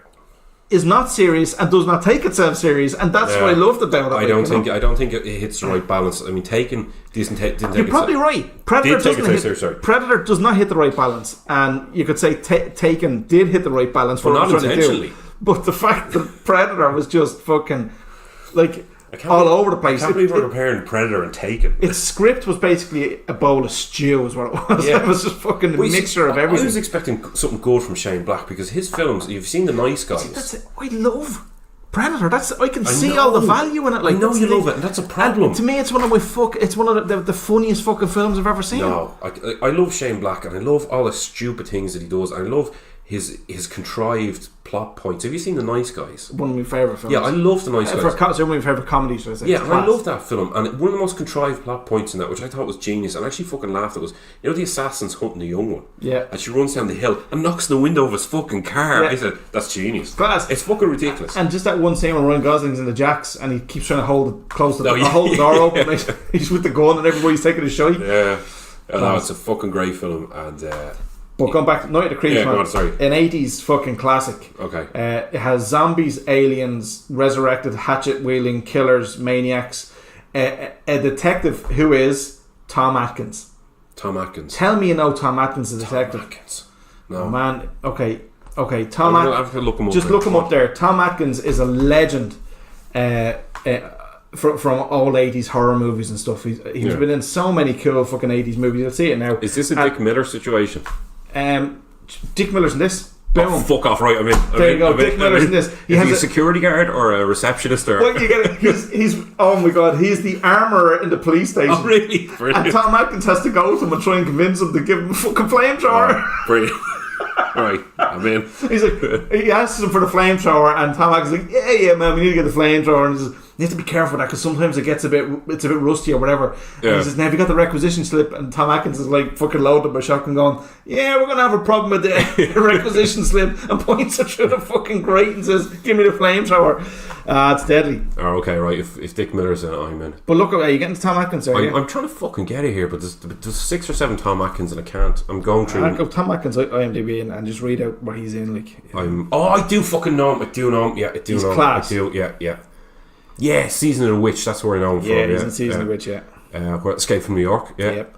is not serious and does not take itself serious, and that's what I loved about it. I don't think it hits the right balance. I mean, Taken didn't take. You're probably right. Predator does not hit the right balance, and you could say Taken did hit the right balance for what it was trying to do. But the fact that Predator was just fucking like all over the place. I can't believe we're comparing Predator and Taken. Its script was basically a bowl of stew, is what it was. Yeah. It was just fucking a mixture of everything. I was expecting something good from Shane Black because his films, you've seen The Nice Guys. I love Predator. I can see all the value in it. Like, I know you love it, and that's a problem. To me, it's one of the funniest fucking films I've ever seen. No, I love Shane Black, and I love all the stupid things that he does. And I love his contrived plot points. Have you seen The Nice Guys? One of my favourite films. Yeah, I love The Nice Guys. It's one of my favourite comedies. Yeah, and I love that film. And one of the most contrived plot points in that, which I thought was genius, and I actually fucking laughed at, was, you know, the assassin's hunting the young one. Yeah. And she runs down the hill and knocks the window of his fucking car. Yeah. I said, that's genius. Class. It's fucking ridiculous. And just that one scene when Ryan Gosling's in the jacks and he keeps trying to hold the door open. He's with the gun and everybody's taking his shot. Yeah. No, it's a fucking great film. And but going back to Night of the Creeps, an 80s fucking classic. Okay. It has zombies, aliens, resurrected, hatchet-wielding killers, maniacs, a detective who is Tom Atkins. Tom Atkins. Tell me you know Tom Atkins, the detective. Tom Atkins. No. Oh, man. Okay. Tom Atkins. Look him up. Just look him up there. Tom Atkins is a legend from old 80s horror movies and stuff. He's been in so many cool fucking 80s movies. You'll see it now. Is this a Dick Miller situation? Dick Miller's in this. Boom. Oh, fuck off! Right, there you go. Dick Miller's in this. Is he a security guard or a receptionist? Or well, you get it. He's oh my god, he's the armourer in the police station. Oh, really? Brilliant. And Tom Atkins has to go to him and try and convince him to give him a fucking flamethrower. Oh, brilliant. Right, I'm in. He's like, he asks him for the flamethrower, and Tom Atkins is like, yeah, man, we need to get the flamethrower. And he says, you have to be careful with that because sometimes it's a bit rusty or whatever. Yeah. And he says, now have you got the requisition slip? And Tom Atkins is like fucking loaded by shotgun going, yeah, we're gonna have a problem with the requisition slip, and points it through the fucking grate and says, give me the flamethrower. It's deadly. Oh, okay, right. If Dick Miller's in it, I'm in. But look, are you getting to Tom Atkins there? I'm trying to fucking get it here, but there's 6 or 7 Tom Atkins and I can't. I'm going through. I'll go Tom Atkins IMDb and just read out what he's in. Like, I do fucking know him. I do know him. Yeah, I do know him. Class. I do. Yeah. Yeah, Season of the Witch. That's where I know him from. Yeah, he's in Season of the Witch. Yeah. Escape from New York. Yeah. Yep.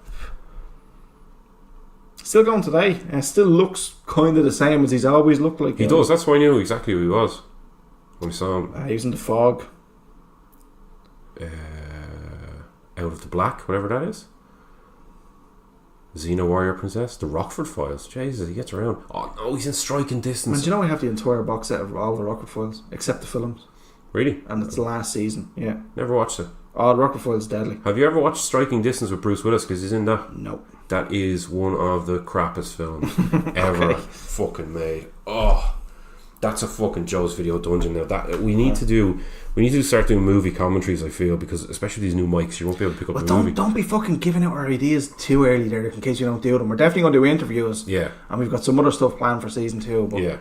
Still going today, and still looks kind of the same as he's always looked like. He does. That's why I knew exactly who he was when we saw him. He was in The Fog. Out of the Black, whatever that is. Xena Warrior Princess, The Rockford Files. Jesus, he gets around. Oh no, he's in Striking Distance. Man, do you know we have the entire box set of all the Rockford Files except the films? Really? And it's the last season. Yeah. Never watched it. Oh, the Rockford Files is deadly. Have you ever watched Striking Distance with Bruce Willis? Because he's in that. Nope. That is one of the crappiest films ever fucking made. Oh, That's a fucking Joe's Video Dungeon now. That we need to start doing movie commentaries. I feel, because especially these new mics, you won't be able to pick up the movie. Don't be fucking giving out our ideas too early there, in case you don't do them. We're definitely going to do interviews. Yeah, and we've got some other stuff planned for season 2. But yeah,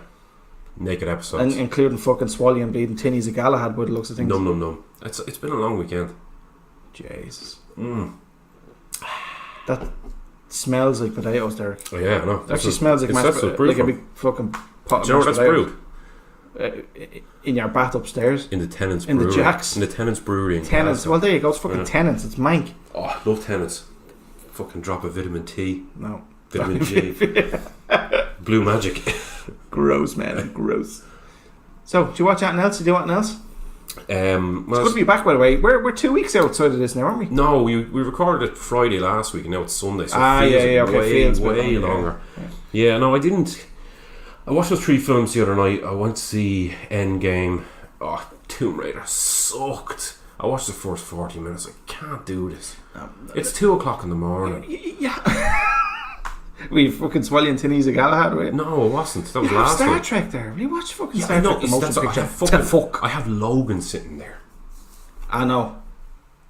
naked episodes, including fucking Swally and bleeding tinnies of Galahad by the looks of things. No. It's been a long weekend. Jesus. That smells like potatoes, Derek. Oh yeah, I know. It actually smells like like a big fucking pot. Do you know where that's brewed? In your bath upstairs. In the Tenants in Brewery. the Jacks. In the Tenants Brewery. Tenants. Well, there you go. It's fucking Tenants. It's mank. Oh, I love Tenants. Fucking drop of vitamin T. No. Vitamin G. Blue Magic. Gross, man. Gross. So, do you watch anything else? Do you do anything else? Well, it's good to be back, by the way. We're 2 weeks outside of this now, aren't we? No, we recorded it Friday last week, and now it's Sunday, so it feels way longer. Yeah, no, I didn't. I watched those 3 films the other night. I went to see Endgame. Oh, Tomb Raider sucked. I watched the first 40 minutes. I can't do this. It's 2 o'clock in the morning. Yeah. We fucking swallowing tinnies of Galahad, right? No, it wasn't. That was last Star week. Trek there. We watched fucking Yeah, Star Trek. The motion picture. I have Logan sitting there. I know.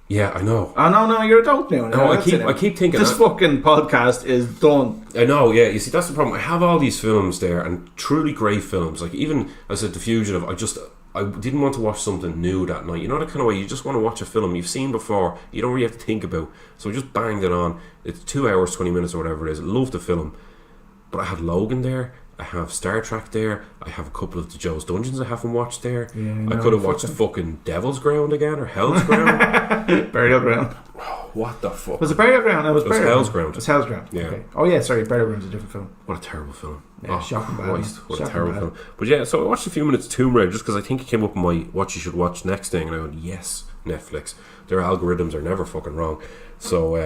Yeah, I know. No, you're adult now. No, I keep thinking this fucking podcast is done. I know, yeah. You see, that's the problem. I have all these films there, and truly great films. Like, even as a The Fugitive, I didn't want to watch something new that night. You know, the kind of way you just want to watch a film you've seen before, you don't really have to think about. So I just banged it on. It's 2 hours, 20 minutes or whatever it is. I love the film. But I have Logan there. I have Star Trek there. I have a couple of the Joe's Dungeons I haven't watched there. Yeah, I could have watched fucking Devil's Ground again, or Hell's Ground. Burial Ground. What the fuck? Was it Burial Ground? It was Hell's Ground. It's Hell's Ground. Yeah. Okay. Oh yeah, sorry, Burial Ground's a different film. What a terrible film. Yeah, shocking bad. What a terrible film. But yeah, so I watched a few minutes of Tomb Raider just because I think it came up in my what you should watch next thing, and I went, yes, Netflix. Their algorithms are never fucking wrong. So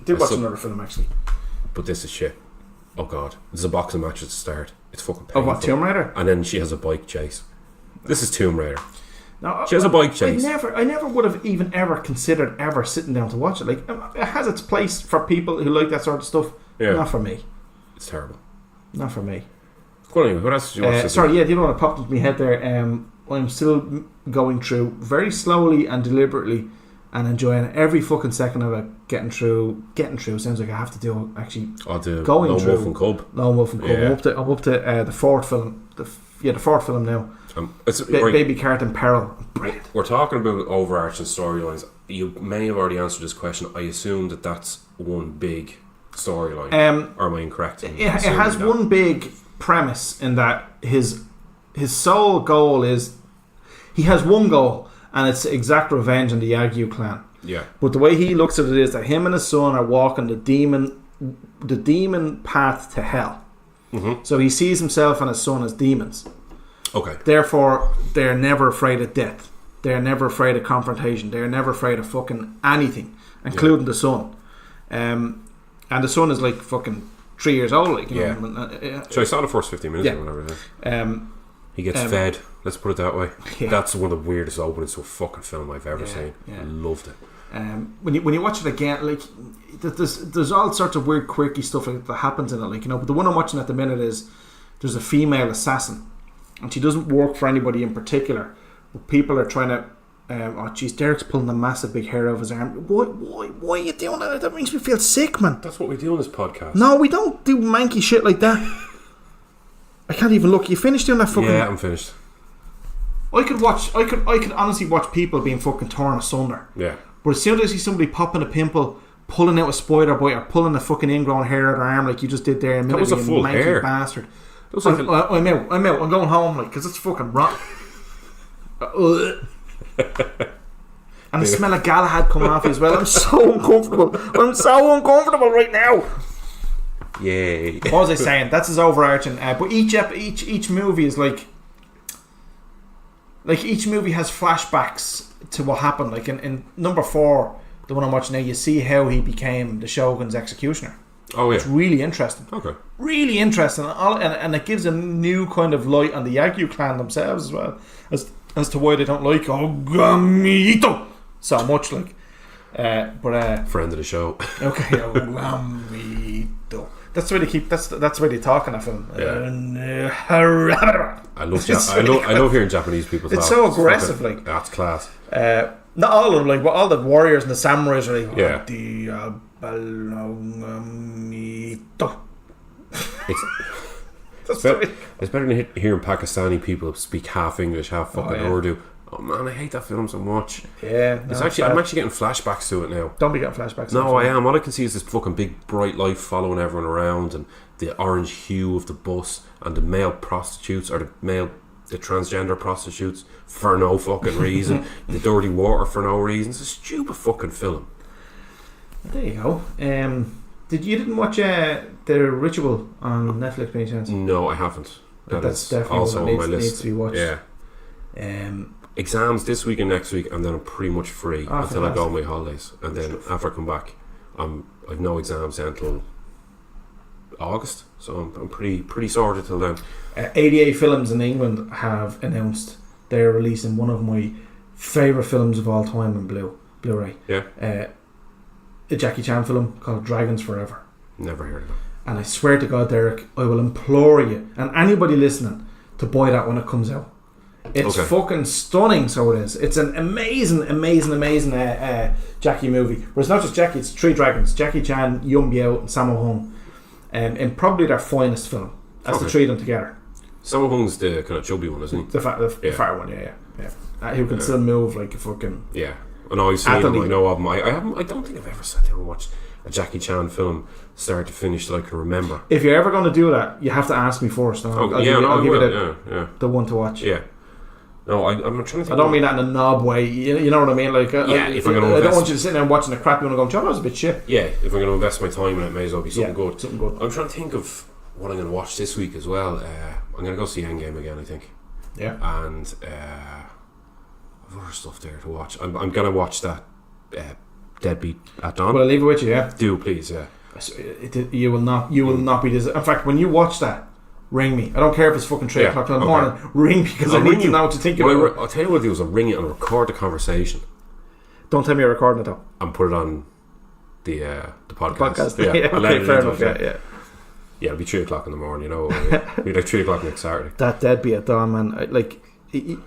did watch another film actually. But this is shit. Oh god, there's a boxing match at the start. It's fucking painful. Oh, what, Tomb Raider? And then she has a bike chase. This is Tomb Raider. No, she has a bike chase. I never would have even ever considered ever sitting down to watch it. Like, it has its place for people who like that sort of stuff. Yeah. Not for me. It's terrible. Not for me. Well, anyway, what else did you watch? Sorry, do you know what popped into my head there? I'm still going through very slowly and deliberately and enjoying every fucking second of it. Getting through sounds like I have to do it, actually. Going Lone Wolf and Cub. Lone Wolf and Cub. Yeah. I'm up to the fourth film. The fourth film now. Baby Cart in Peril. Brilliant. We're talking about overarching storylines. You may have already answered this question. I assume that's one big storyline. Or am I incorrect? It has one big premise in that his sole goal is, he has one goal, and it's to exact revenge on the Yagyu clan. Yeah. But the way he looks at it is that him and his son are walking the demon path to hell. Mm-hmm. So he sees himself and his son as demons. Okay. Therefore, they're never afraid of death. They're never afraid of confrontation. They're never afraid of fucking anything, including the son. And the son is like fucking 3 years old. Like, you know. So I saw the first 15 minutes or whatever. He gets fed. Let's put it that way. Yeah. That's one of the weirdest openings to a fucking film I've ever seen. Yeah. I loved it. When you watch it again, like, there's all sorts of weird, quirky stuff that happens in it. Like, you know, but the one I'm watching at the minute is there's a female assassin, and she doesn't work for anybody in particular. But people are trying to. Oh jeez, Derek's pulling a massive big hair over his arm. Why are you doing that? That makes me feel sick, man. That's what we do on this podcast. No, we don't do manky shit like that. I can't even look. You finished doing that fucking... Yeah, I'm finished. I could honestly watch people being fucking torn asunder. Yeah. But as soon as I see somebody popping a pimple, pulling out a spider bite, or pulling a fucking ingrown hair out of their arm like you just did there, that was a full hair. Bastard. That was like I'm out. I'm going home, like, because it's fucking rotten. And the smell of Galahad coming off as well. I'm so uncomfortable right now. Yay. What was I saying? That's his overarching. But each movie is like each movie has flashbacks to what happened. Like in number 4, the one I'm watching now, you see how he became the Shogun's executioner. Oh yeah, it's really interesting. Okay, really interesting, and it gives a new kind of light on the Yagyu clan themselves as well as to why they don't like Ogamito so much. Like, but friend of the show. Okay, Ogamito. That's the way they keep. That's the way they talk in that film. Yeah. I love hearing Japanese people talk. It's so aggressive, like that's class. Not all of them, like, but all the warriors and the samurais are like, yeah. It's better than hearing Pakistani people speak half English, half fucking Urdu. Oh man, I hate that film so much. Yeah, I'm actually getting flashbacks to it now. Don't be getting flashbacks. No, I am. All I can see is this fucking big bright light following everyone around, and the orange hue of the bus, and the male prostitutes or the transgender prostitutes for no fucking reason. The dirty water for no reason. It's a stupid fucking film. There you go. You didn't watch The Ritual on Netflix by any chance? No, I haven't. That's definitely also on my list. Needs to be watched. Yeah. Exams this week and next week, and then I'm pretty much free until I go on my holidays, and then after I come back, I've no exams until August, so I'm pretty sorted till then. 88 Films in England have announced they're releasing one of my favourite films of all time in Blu-ray. Yeah. A Jackie Chan film called Dragons Forever. Never heard of it. And I swear to God, Derek, I will implore you and anybody listening to buy that when it comes out. It's fucking stunning, so it is. It's an amazing Jackie movie. Where it's not just Jackie, it's three dragons: Jackie Chan, Yuen Biao, and Sammo Hung. In probably their finest film, as the three of them together. Sammo Hung's the kind of chubby one, isn't he? The fat one, yeah. Who can still move like a fucking... Yeah. I know I've seen him, I know of him. I don't think I've ever sat there and watched a Jackie Chan film start to finish that I can remember. If you're ever going to do that, you have to ask me first. I'll give you the one to watch. Yeah. No, I'm trying to think. I don't mean that in a knob way. You know what I mean? Like, if I'm going to I don't want you to sit there and watching the crap. You want to go, John, that was a bit shit. Yeah, if I'm going to invest my time in it, it may as well be something good. Something good. I'm trying to think of what I'm going to watch this week as well. I'm going to go see Endgame again, I think. Yeah. And I've other stuff there to watch. I'm going to watch that Deadbeat at Dawn. Well, I'll leave it with you, yeah. Do please, yeah. You will not be disappointed. In fact, when you watch that, ring me. I don't care if it's fucking 3 o'clock in the morning. Ring me, because I need to know what to think about it. I'll tell you what I'll do is I'll ring it and record the conversation. Don't tell me you're recording it though. And put it on the podcast. Yeah, okay, fair enough. Yeah. Yeah, it'll be 3 o'clock in the morning, you know. It'll be like 3 o'clock next Saturday. That Deadbeat at Dawn, man. Like,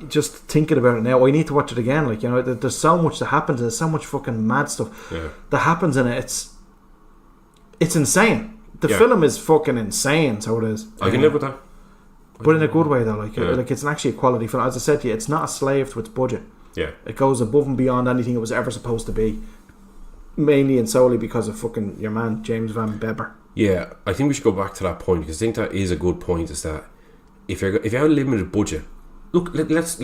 just thinking about it now, I need to watch it again. Like, you know, there's so much that happens. There's so much fucking mad stuff that happens in it. It's insane. The film is fucking insane, so it is. I can live with that. But in a good way, though. Like it's actually a quality film. As I said to you, it's not a slave to its budget. Yeah. It goes above and beyond anything it was ever supposed to be. Mainly and solely because of fucking your man, James Van Beber. Yeah, I think we should go back to that point, because I think that is a good point, is that if you have a limited budget, look, let's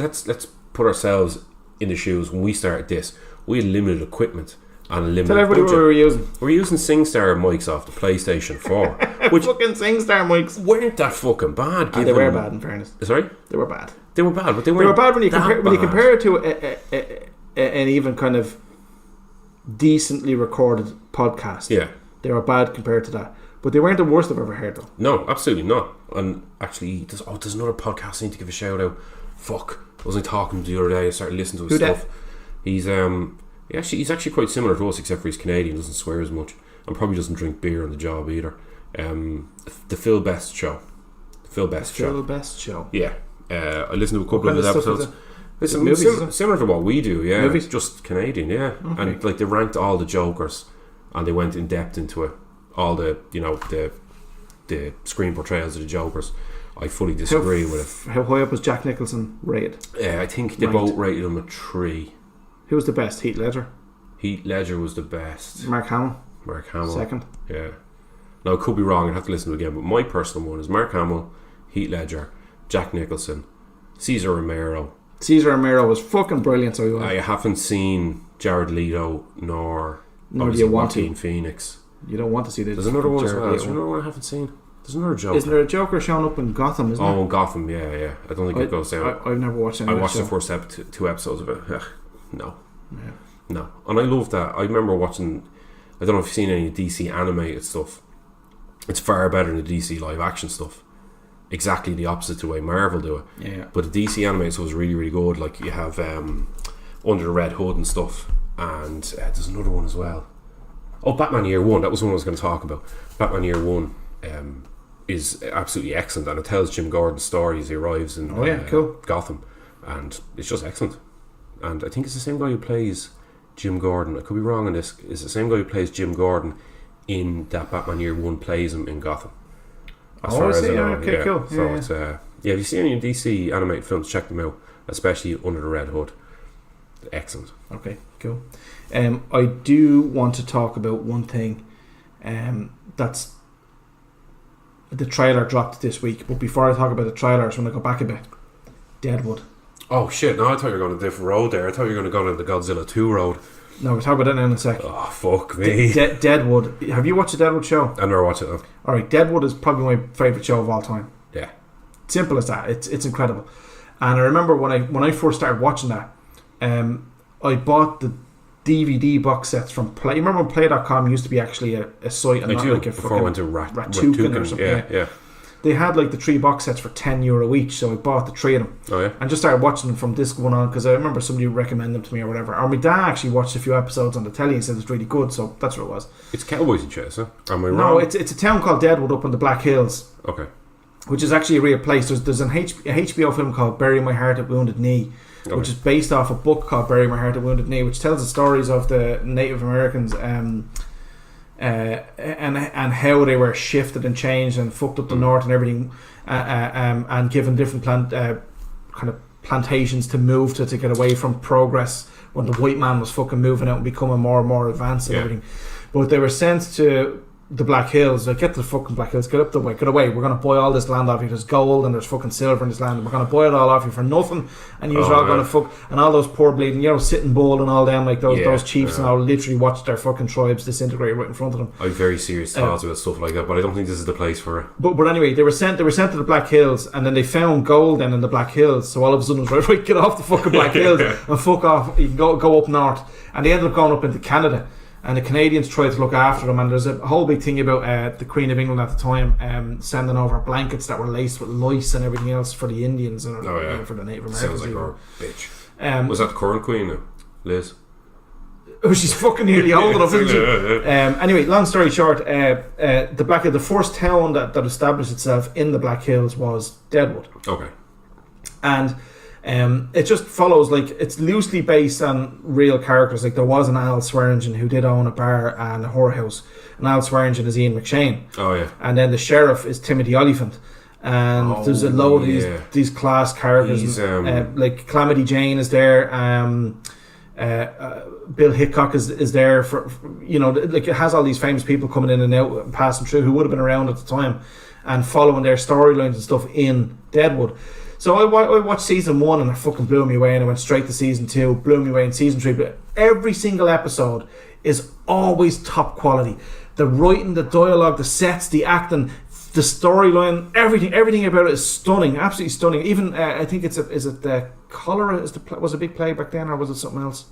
put ourselves in the shoes when we started this. We had limited equipment and a limited Tell everybody budget. what we were using. We were using SingStar mics off the PlayStation 4. Which fucking SingStar mics weren't that fucking bad. They were bad, in fairness. Sorry? They were bad. They were bad, but they weren't. They were bad when you compare it to an even kind of decently recorded podcast. Yeah. They were bad compared to that. But they weren't the worst I've ever heard, though. No, absolutely not. And actually, there's another podcast I need to give a shout out. Fuck. I was talking to the other day. I started listening to his stuff. He's actually quite similar to us, except for he's Canadian, doesn't swear as much, and probably doesn't drink beer on the job either. The Phil Best Show. Phil Best Show. Yeah. I listened to a couple of his episodes. It's similar to what we do, yeah. Movies? Just Canadian, yeah. Okay. And like they ranked all the Jokers, and they went in depth into it. All the the screen portrayals of the Jokers. I fully disagree with it. How high up was Jack Nicholson rated? I think they both rated him a 3. Who was the best? Heath Ledger? Heath Ledger was the best. Mark Hamill? Second? Yeah. Now, I could be wrong, I'd have to listen to it again, but my personal one is Mark Hamill, Heath Ledger, Jack Nicholson, Cesar Romero. Cesar Romero was fucking brilliant, so I haven't seen Jared Leto nor do you want to. Joaquin Phoenix. You don't want to see this. There's another one as well. There's another one I haven't seen. There's another Joker. Isn't there a Joker showing up in Gotham, isn't there? Oh, Gotham, yeah. I don't think it goes down. I've never watched any I of watched that the first 2 episodes of it. No. Yeah. No. And I love that. I remember watching, I don't know if you've seen any DC animated stuff. It's far better than the DC live action stuff. Exactly the opposite to the way Marvel do it. Yeah. But the DC animated stuff is really, really good. Like you have Under the Red Hood and stuff. And there's another one as well. Oh, Batman Year One. That was one I was going to talk about. Batman Year One. is absolutely excellent, and it tells Jim Gordon's story as he arrives in Gotham, and it's just excellent. And I think it's the same guy who plays Jim Gordon. I could be wrong on this. It's the same guy who plays Jim Gordon in that Batman Year One plays him in Gotham. As far as I know. Okay, cool. So it's if you see any DC animated films, check them out, especially Under the Red Hood. Excellent. Okay, cool. I do want to talk about one thing. That's the trailer dropped this week, but before I talk about the trailer, I just want to go back a bit. Deadwood. Oh shit, no, I thought you were going a different road there. I thought you were going to go down the Godzilla 2 road. No, we'll talk about that now in a sec. Oh, fuck me. Deadwood. Have you watched the Deadwood show? I've never watched it, though. Alright, Deadwood is probably my favourite show of all time. Yeah. Simple as that. It's incredible. And I remember when I first started watching that, I bought the DVD box sets from Play. You remember when Play.com used to be actually a site and not like a before I went to Ratukin or something. Yeah. They had like the 3 box sets for €10 each, so I bought the 3 of them. Oh yeah. And just started watching them from disc one on, because I remember somebody recommended them to me or whatever. Or my dad actually watched a few episodes on the telly and said it's really good, so that's what it was. It's cowboys in Chester. Am I wrong? No, it's a town called Deadwood up in the Black Hills. Okay. Which is actually a real place. There's a HBO film called Bury My Heart at Wounded Knee, which is based off a book called Bury My Heart at Wounded Knee, which tells the stories of the Native Americans and how they were shifted and changed and fucked up the north and everything, and given different kind of plantations to move to get away from progress when the white man was fucking moving out and becoming more and more advanced and everything. But they were sent to the Black Hills. Like, get to the fucking Black Hills, get away. We're going to buy all this land off you. There's gold and there's fucking silver in this land. We're going to buy it all off you for nothing, and you're all going to fuck. And all those poor bleeding, sitting bull and all them, like those chiefs and all, literally watch their fucking tribes disintegrate right in front of them. I have very serious thoughts about stuff like that, but I don't think this is the place for it. But anyway, they were sent to the Black Hills, and then they found gold then in the Black Hills. So all of a sudden it was right, get off the fucking Black Hills and fuck off. You can go up north, and they ended up going up into Canada. And the Canadians tried to look after them, and there's a whole big thing about the Queen of England at the time sending over blankets that were laced with lice and everything else for the Indians and for the Native Americans. Sounds like her bitch. Was that the current Queen now? Liz? Oh, she's fucking nearly old enough, isn't she? Anyway, long story short, the first town that established itself in the Black Hills was Deadwood. Okay. And it just follows, like, it's loosely based on real characters. Like, there was an Al Swearingen who did own a bar and a whorehouse, and Al Swearingen is Ian McShane. Oh yeah. And then the sheriff is Timothy Oliphant, and there's a load of these class characters. Like Calamity Jane is there. Bill Hickok is there for like, it has all these famous people coming in and out and passing through who would have been around at the time and following their storylines and stuff in Deadwood. So I watched season 1 and it fucking blew me away, and I went straight to season 2, blew me away in season 3. But every single episode is always top quality. The writing, the dialogue, the sets, the acting, the storyline, everything about it is stunning, absolutely stunning. Even I think is it the cholera was a big plague back then, or was it something else?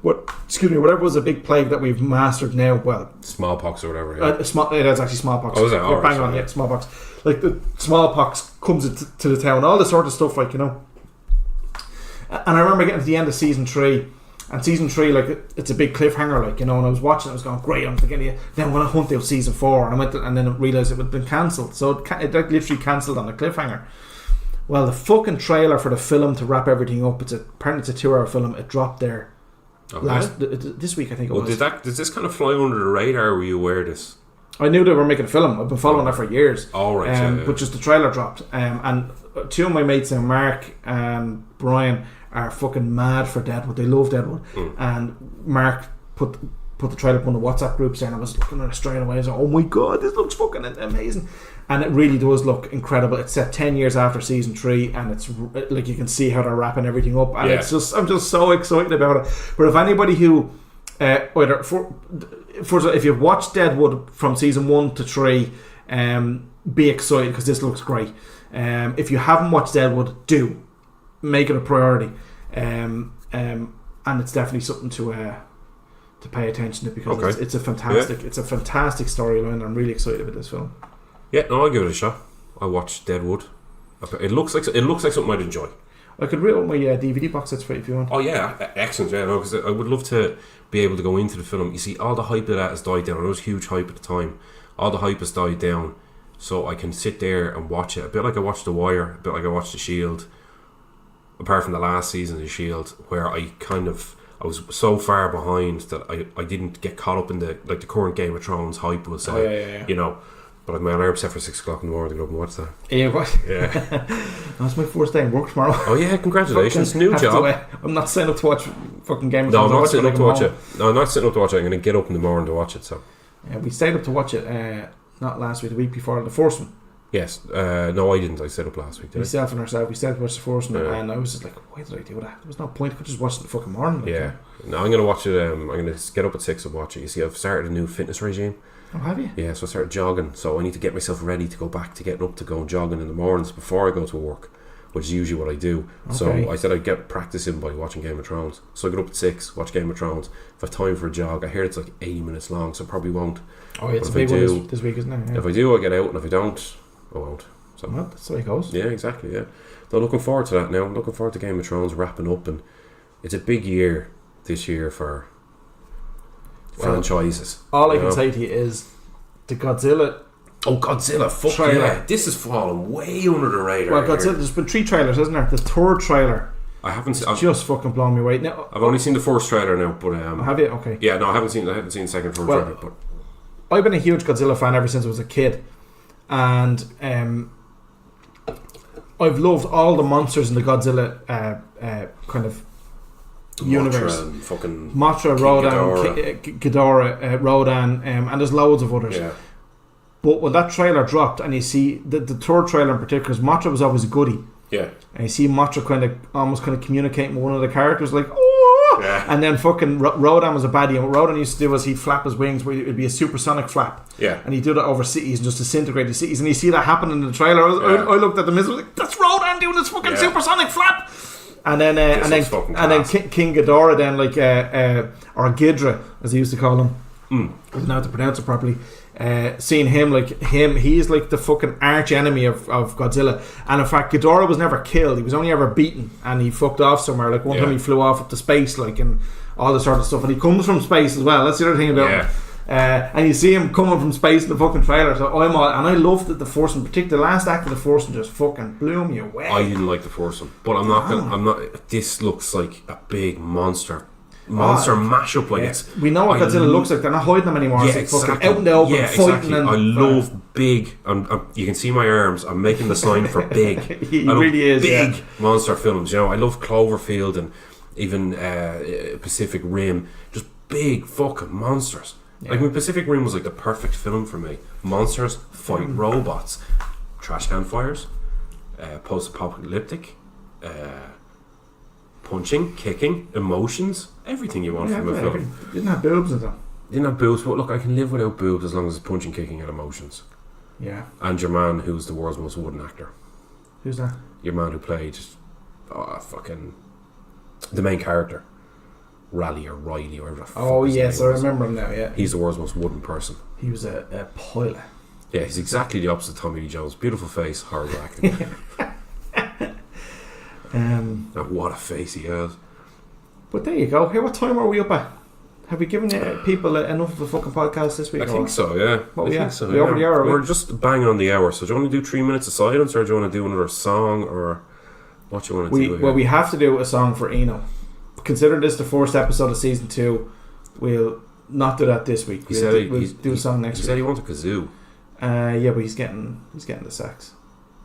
Whatever was a big plague that we've mastered now. Well, smallpox or whatever. Yeah. It is actually smallpox. Oh, is it? Oh, bang on, yeah, smallpox. Like, the smallpox comes to the town, all this sort of stuff, like, And I remember getting to the end of season 3, and season 3, like, it's a big cliffhanger, like, and I was watching, I was going, great, I'm thinking, then I'm going to hunt out season 4, and then I realised it had been cancelled, so it literally cancelled on the cliffhanger. Well, the fucking trailer for the film to wrap everything up, apparently it's a 2-hour film, it dropped there. Okay. This week, I think it was. Does this kind of fly under the radar? Were you aware of this? I knew they were making a film. I've been following that for years. All right. But just the trailer dropped. And 2 of my mates, Mark and Brian, are fucking mad for Deadwood. They love Deadwood. And Mark put the trailer up on the WhatsApp groups, and I was looking at it straight away. I was like, oh my god, this looks fucking amazing. And it really does look incredible. It's set 10 years after season 3, and it's like, you can see how they're wrapping everything up, and I'm just so excited about it. But if anybody who if you've watched Deadwood from season 1 to 3, be excited, because this looks great. If you haven't watched Deadwood, do make it a priority, and it's definitely something to pay attention to, because it's a fantastic storyline. I'm really excited about this film. Yeah, no, I'll give it a shot. I watched Deadwood. It looks like something I'd enjoy. I could reel up my DVD box sets for you if you want. Oh yeah, excellent. Yeah, no, because I would love to be able to go into the film. You see, all the hype of that has died down. It was huge hype at the time. All the hype has died down. so I can sit there and watch it a bit like I watched The Wire, a bit like I watched The Shield. Apart from the last season of The Shield, where I was so far behind that I didn't get caught up in the current Game of Thrones hype, we'll say. You know. But I've my alarm set for 6 o'clock in the morning to get up and watch that. Yeah, what? Yeah. That's my first day in work tomorrow. Oh yeah, congratulations, new job. I'm not setting up to watch fucking Game of No, Thrones. I'm not sitting up to watch it. No, I'm not sitting up to watch it. I'm going to get up in the morning to watch it. So. Yeah, we stayed up to watch it. Not last week, the week before, the first one. Yes. No, I didn't. I stayed up last week. Myself and ourselves, we stayed up to watch the first one, and I was just like, why did I do that? There was no point. I could just watch it in the fucking morning. Like, yeah. No, I'm going to watch it. I'm going to get up at 6 and watch it. You see, I've started a new fitness regime. Oh, have you? Yeah, so I started jogging. So I need to get myself ready to go back to getting up to go jogging in the mornings before I go to work, which is usually what I do. Okay. So I said I'd get practicing by watching Game of Thrones. So I get up at 6, watch Game of Thrones. If I have time for a jog, I hear it's like 80 minutes long, so I probably won't. Oh, yeah, it's a big one this week, isn't it? Yeah. If I do, I get out, and if I don't, I won't. So well, that's the way it goes. Yeah, exactly. Yeah. So looking forward to that now. I'm looking forward to Game of Thrones wrapping up, and it's a big year this year for franchises. All I can say to you is the Godzilla. Oh, Godzilla! Fuck trailer. Yeah! This is falling way under the radar. Well, Godzilla. There's been 3 trailers, isn't there? The third trailer. I haven't. Just fucking blown me away. Now, I've only seen the first trailer now, but have you? Okay. Yeah, no, I haven't seen the second trailer. But I've been a huge Godzilla fan ever since I was a kid, and I've loved all the monsters in the Godzilla kind of universe. Mothra, Rodan, Ghidorah, Rodan, and there's loads of others. Yeah. But when that trailer dropped, and you see the third trailer in particular, because Mothra was always a goodie. Yeah. And you see Mothra almost communicating with one of the characters, like, oh! Yeah. And then fucking Rodan was a baddie, and what Rodan used to do was he'd flap his wings, where it'd be a supersonic flap. Yeah. And he'd do that over cities and just disintegrate the cities. And you see that happen in the trailer. I looked at the missiles, like, that's Rodan doing this fucking supersonic flap. And then King Ghidorah, then or Ghidra, as he used to call him. I don't know how to pronounce it properly. Seeing him, he's like the fucking arch enemy of Godzilla. And in fact, Ghidorah was never killed. He was only ever beaten, and he fucked off somewhere. Like one time he flew off up to space, and all this sort of stuff. And he comes from space as well. That's the other thing about him. And you see him coming from space in the fucking trailer. So I loved that the first one, particularly the last act of the first one, just fucking blew me away. I didn't like the first one, but I'm not. This looks like a big monster mashup. Like we know what Godzilla looks like. They're not hiding them anymore. Yeah, it's like fucking out in the open, fighting. And I love big. You can see my arms. I'm making the sign for big. He really is big monster films. You know, I love Cloverfield and even Pacific Rim. Just big fucking monsters. Yeah. Like when Pacific Rim was like the perfect film for me. Monsters fight robots, trash can fires, post-apocalyptic, punching, kicking, emotions, everything you want from a film. Didn't have boobs in them. Didn't have boobs, but look, I can live without boobs as long as it's punching, kicking, and emotions. Yeah. And your man, who's the world's most wooden actor. Who's that? Your man who played fucking the main character. Raleigh or Riley or whatever. Oh yes, I remember him now. Yeah, he's the world's most wooden person. He was a pilot. Yeah, he's exactly the opposite of Tommy Lee Jones. Beautiful face, horrible acting. What a face he has. But there you go. Hey, what time are we up at? Have we given people enough of a fucking podcast this week? I think so. Yeah. Well, I think so. We're over the hour. We're just banging on the hour. So do you want to do 3 minutes of silence, or do you want to do another song, or what do you want to do? Well, we have to do a song for Eno. Consider this the first episode of season 2. We'll not do that this week. We'll do a song next week. He said he wanted kazoo. Yeah, but he's getting the sax.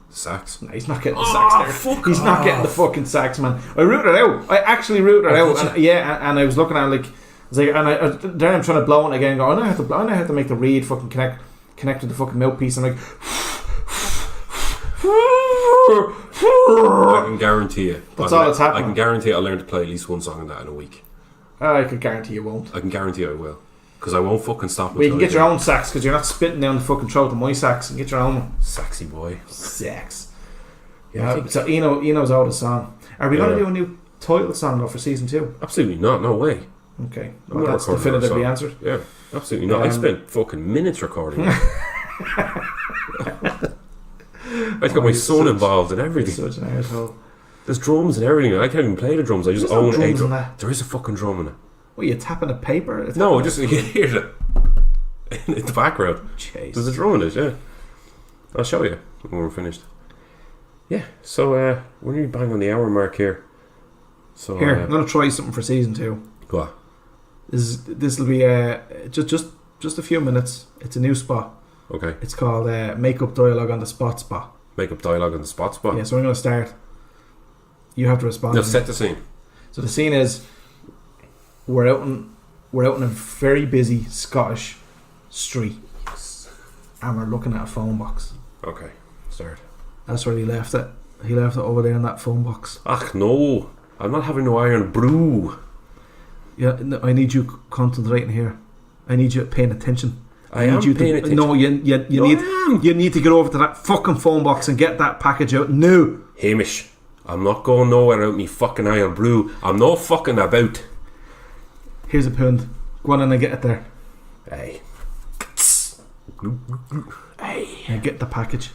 Sax? No, he's not getting the sax there. He's not getting the fucking sax, man. I rooted it out. I actually rooted it out. And I was looking at it then I'm trying to blow it again. Go, I know how to make the reed fucking connect to the fucking mouthpiece. I'm like, I can guarantee you. That's all that's happening. I can guarantee I'll learn to play at least one song in that in a week. I can guarantee you won't. I can guarantee I will. Because I won't fucking stop. Well, you can get your own sax, because you're not spitting down the fucking throat of my sax, and get your own one. Sexy boy. Sax. Yeah. So Eno's out of song. Are we going to do a new title song though for season 2? Absolutely not. No way. Okay. Well, that's definitively answered. Yeah. Absolutely not. I spent fucking minutes recording it. I got my son involved in everything. Such an asshole. There's drums and everything. I can't even play the drums. I just own a drum. There is a fucking drum in it. What, you tapping a paper? No, just you hear it in the background. Jeez. There's a drum in it, yeah. I'll show you when we're finished. Yeah, so we're nearly bang on the hour mark here. So Here, I'm going to try something for season 2. Go on. This will be just a few minutes. It's a new spot. Okay. It's called Make-up Dialogue on the Spot. Make-up dialogue on the spot. Yeah, so I'm going to start. You have to respond. No, set the scene. So the scene is we're out in a very busy Scottish street, and we're looking at a phone box. Okay, start. That's where he left it. He left it over there in that phone box. Ach no, I'm not having no iron brew. Yeah, no, I need you concentrating here. I need you paying attention. I am paying attention. No, you need to get over to that fucking phone box and get that package out. No, Hamish, I'm not going nowhere out me fucking iron brew. I'm not fucking about. here's a pound. Go on in and get it there. Hey. Yeah, get the package.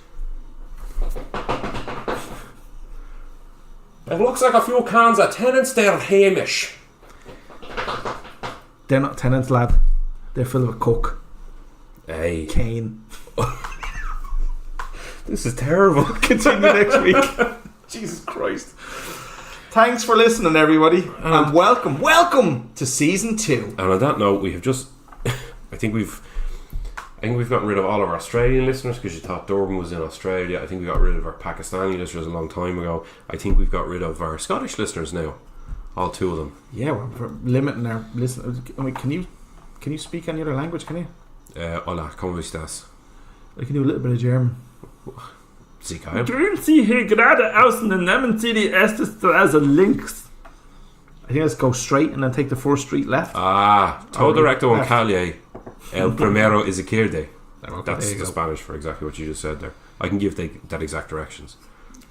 It looks like a few cans of tenants there, Hamish. They're not tenants, lad. They're filled with coke. Hey. Cane. This is terrible. Continue next week. Jesus Christ. Thanks for listening, everybody, and welcome to season 2. And on that note, we have just I think we've gotten rid of all of our Australian listeners because you thought Durban was in Australia. I think we got rid of our Pakistani listeners a long time ago. I think we've got rid of our Scottish listeners now. All 2 of them. Yeah, we're limiting our listeners. I mean, can you speak any other language? Can you? Hola, ¿cómo estás? I can do a little bit of German. Sie geil. Grüßen Sie hier gerade außen und nehmen Sie die erste Straße links. I think let's go straight and then take the first street left. Todo recto en calle. El primero izquierda. Okay, That's the Spanish for exactly what you just said there. I can give that exact directions.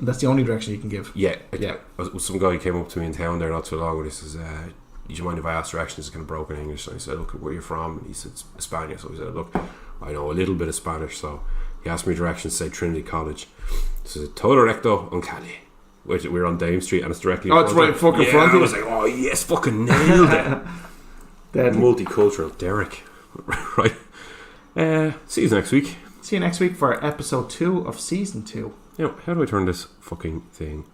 That's the only direction you can give. Yeah. Some guy came up to me in town there not too long ago and he says, do you mind if I ask directions? It's kind of broken English. And I said, look, where you're from? And he said, Spain. So he said, look, I know a little bit of Spanish. So he asked me directions to say Trinity College. So he said, todo recto en calle. We're on Dame Street and it's directly in front. It's right fucking front of I was like, oh yes, fucking nailed it. Deadly. Multicultural Derek. Right. See you next week. See you next week for episode 2 of season 2. How do I turn this fucking thing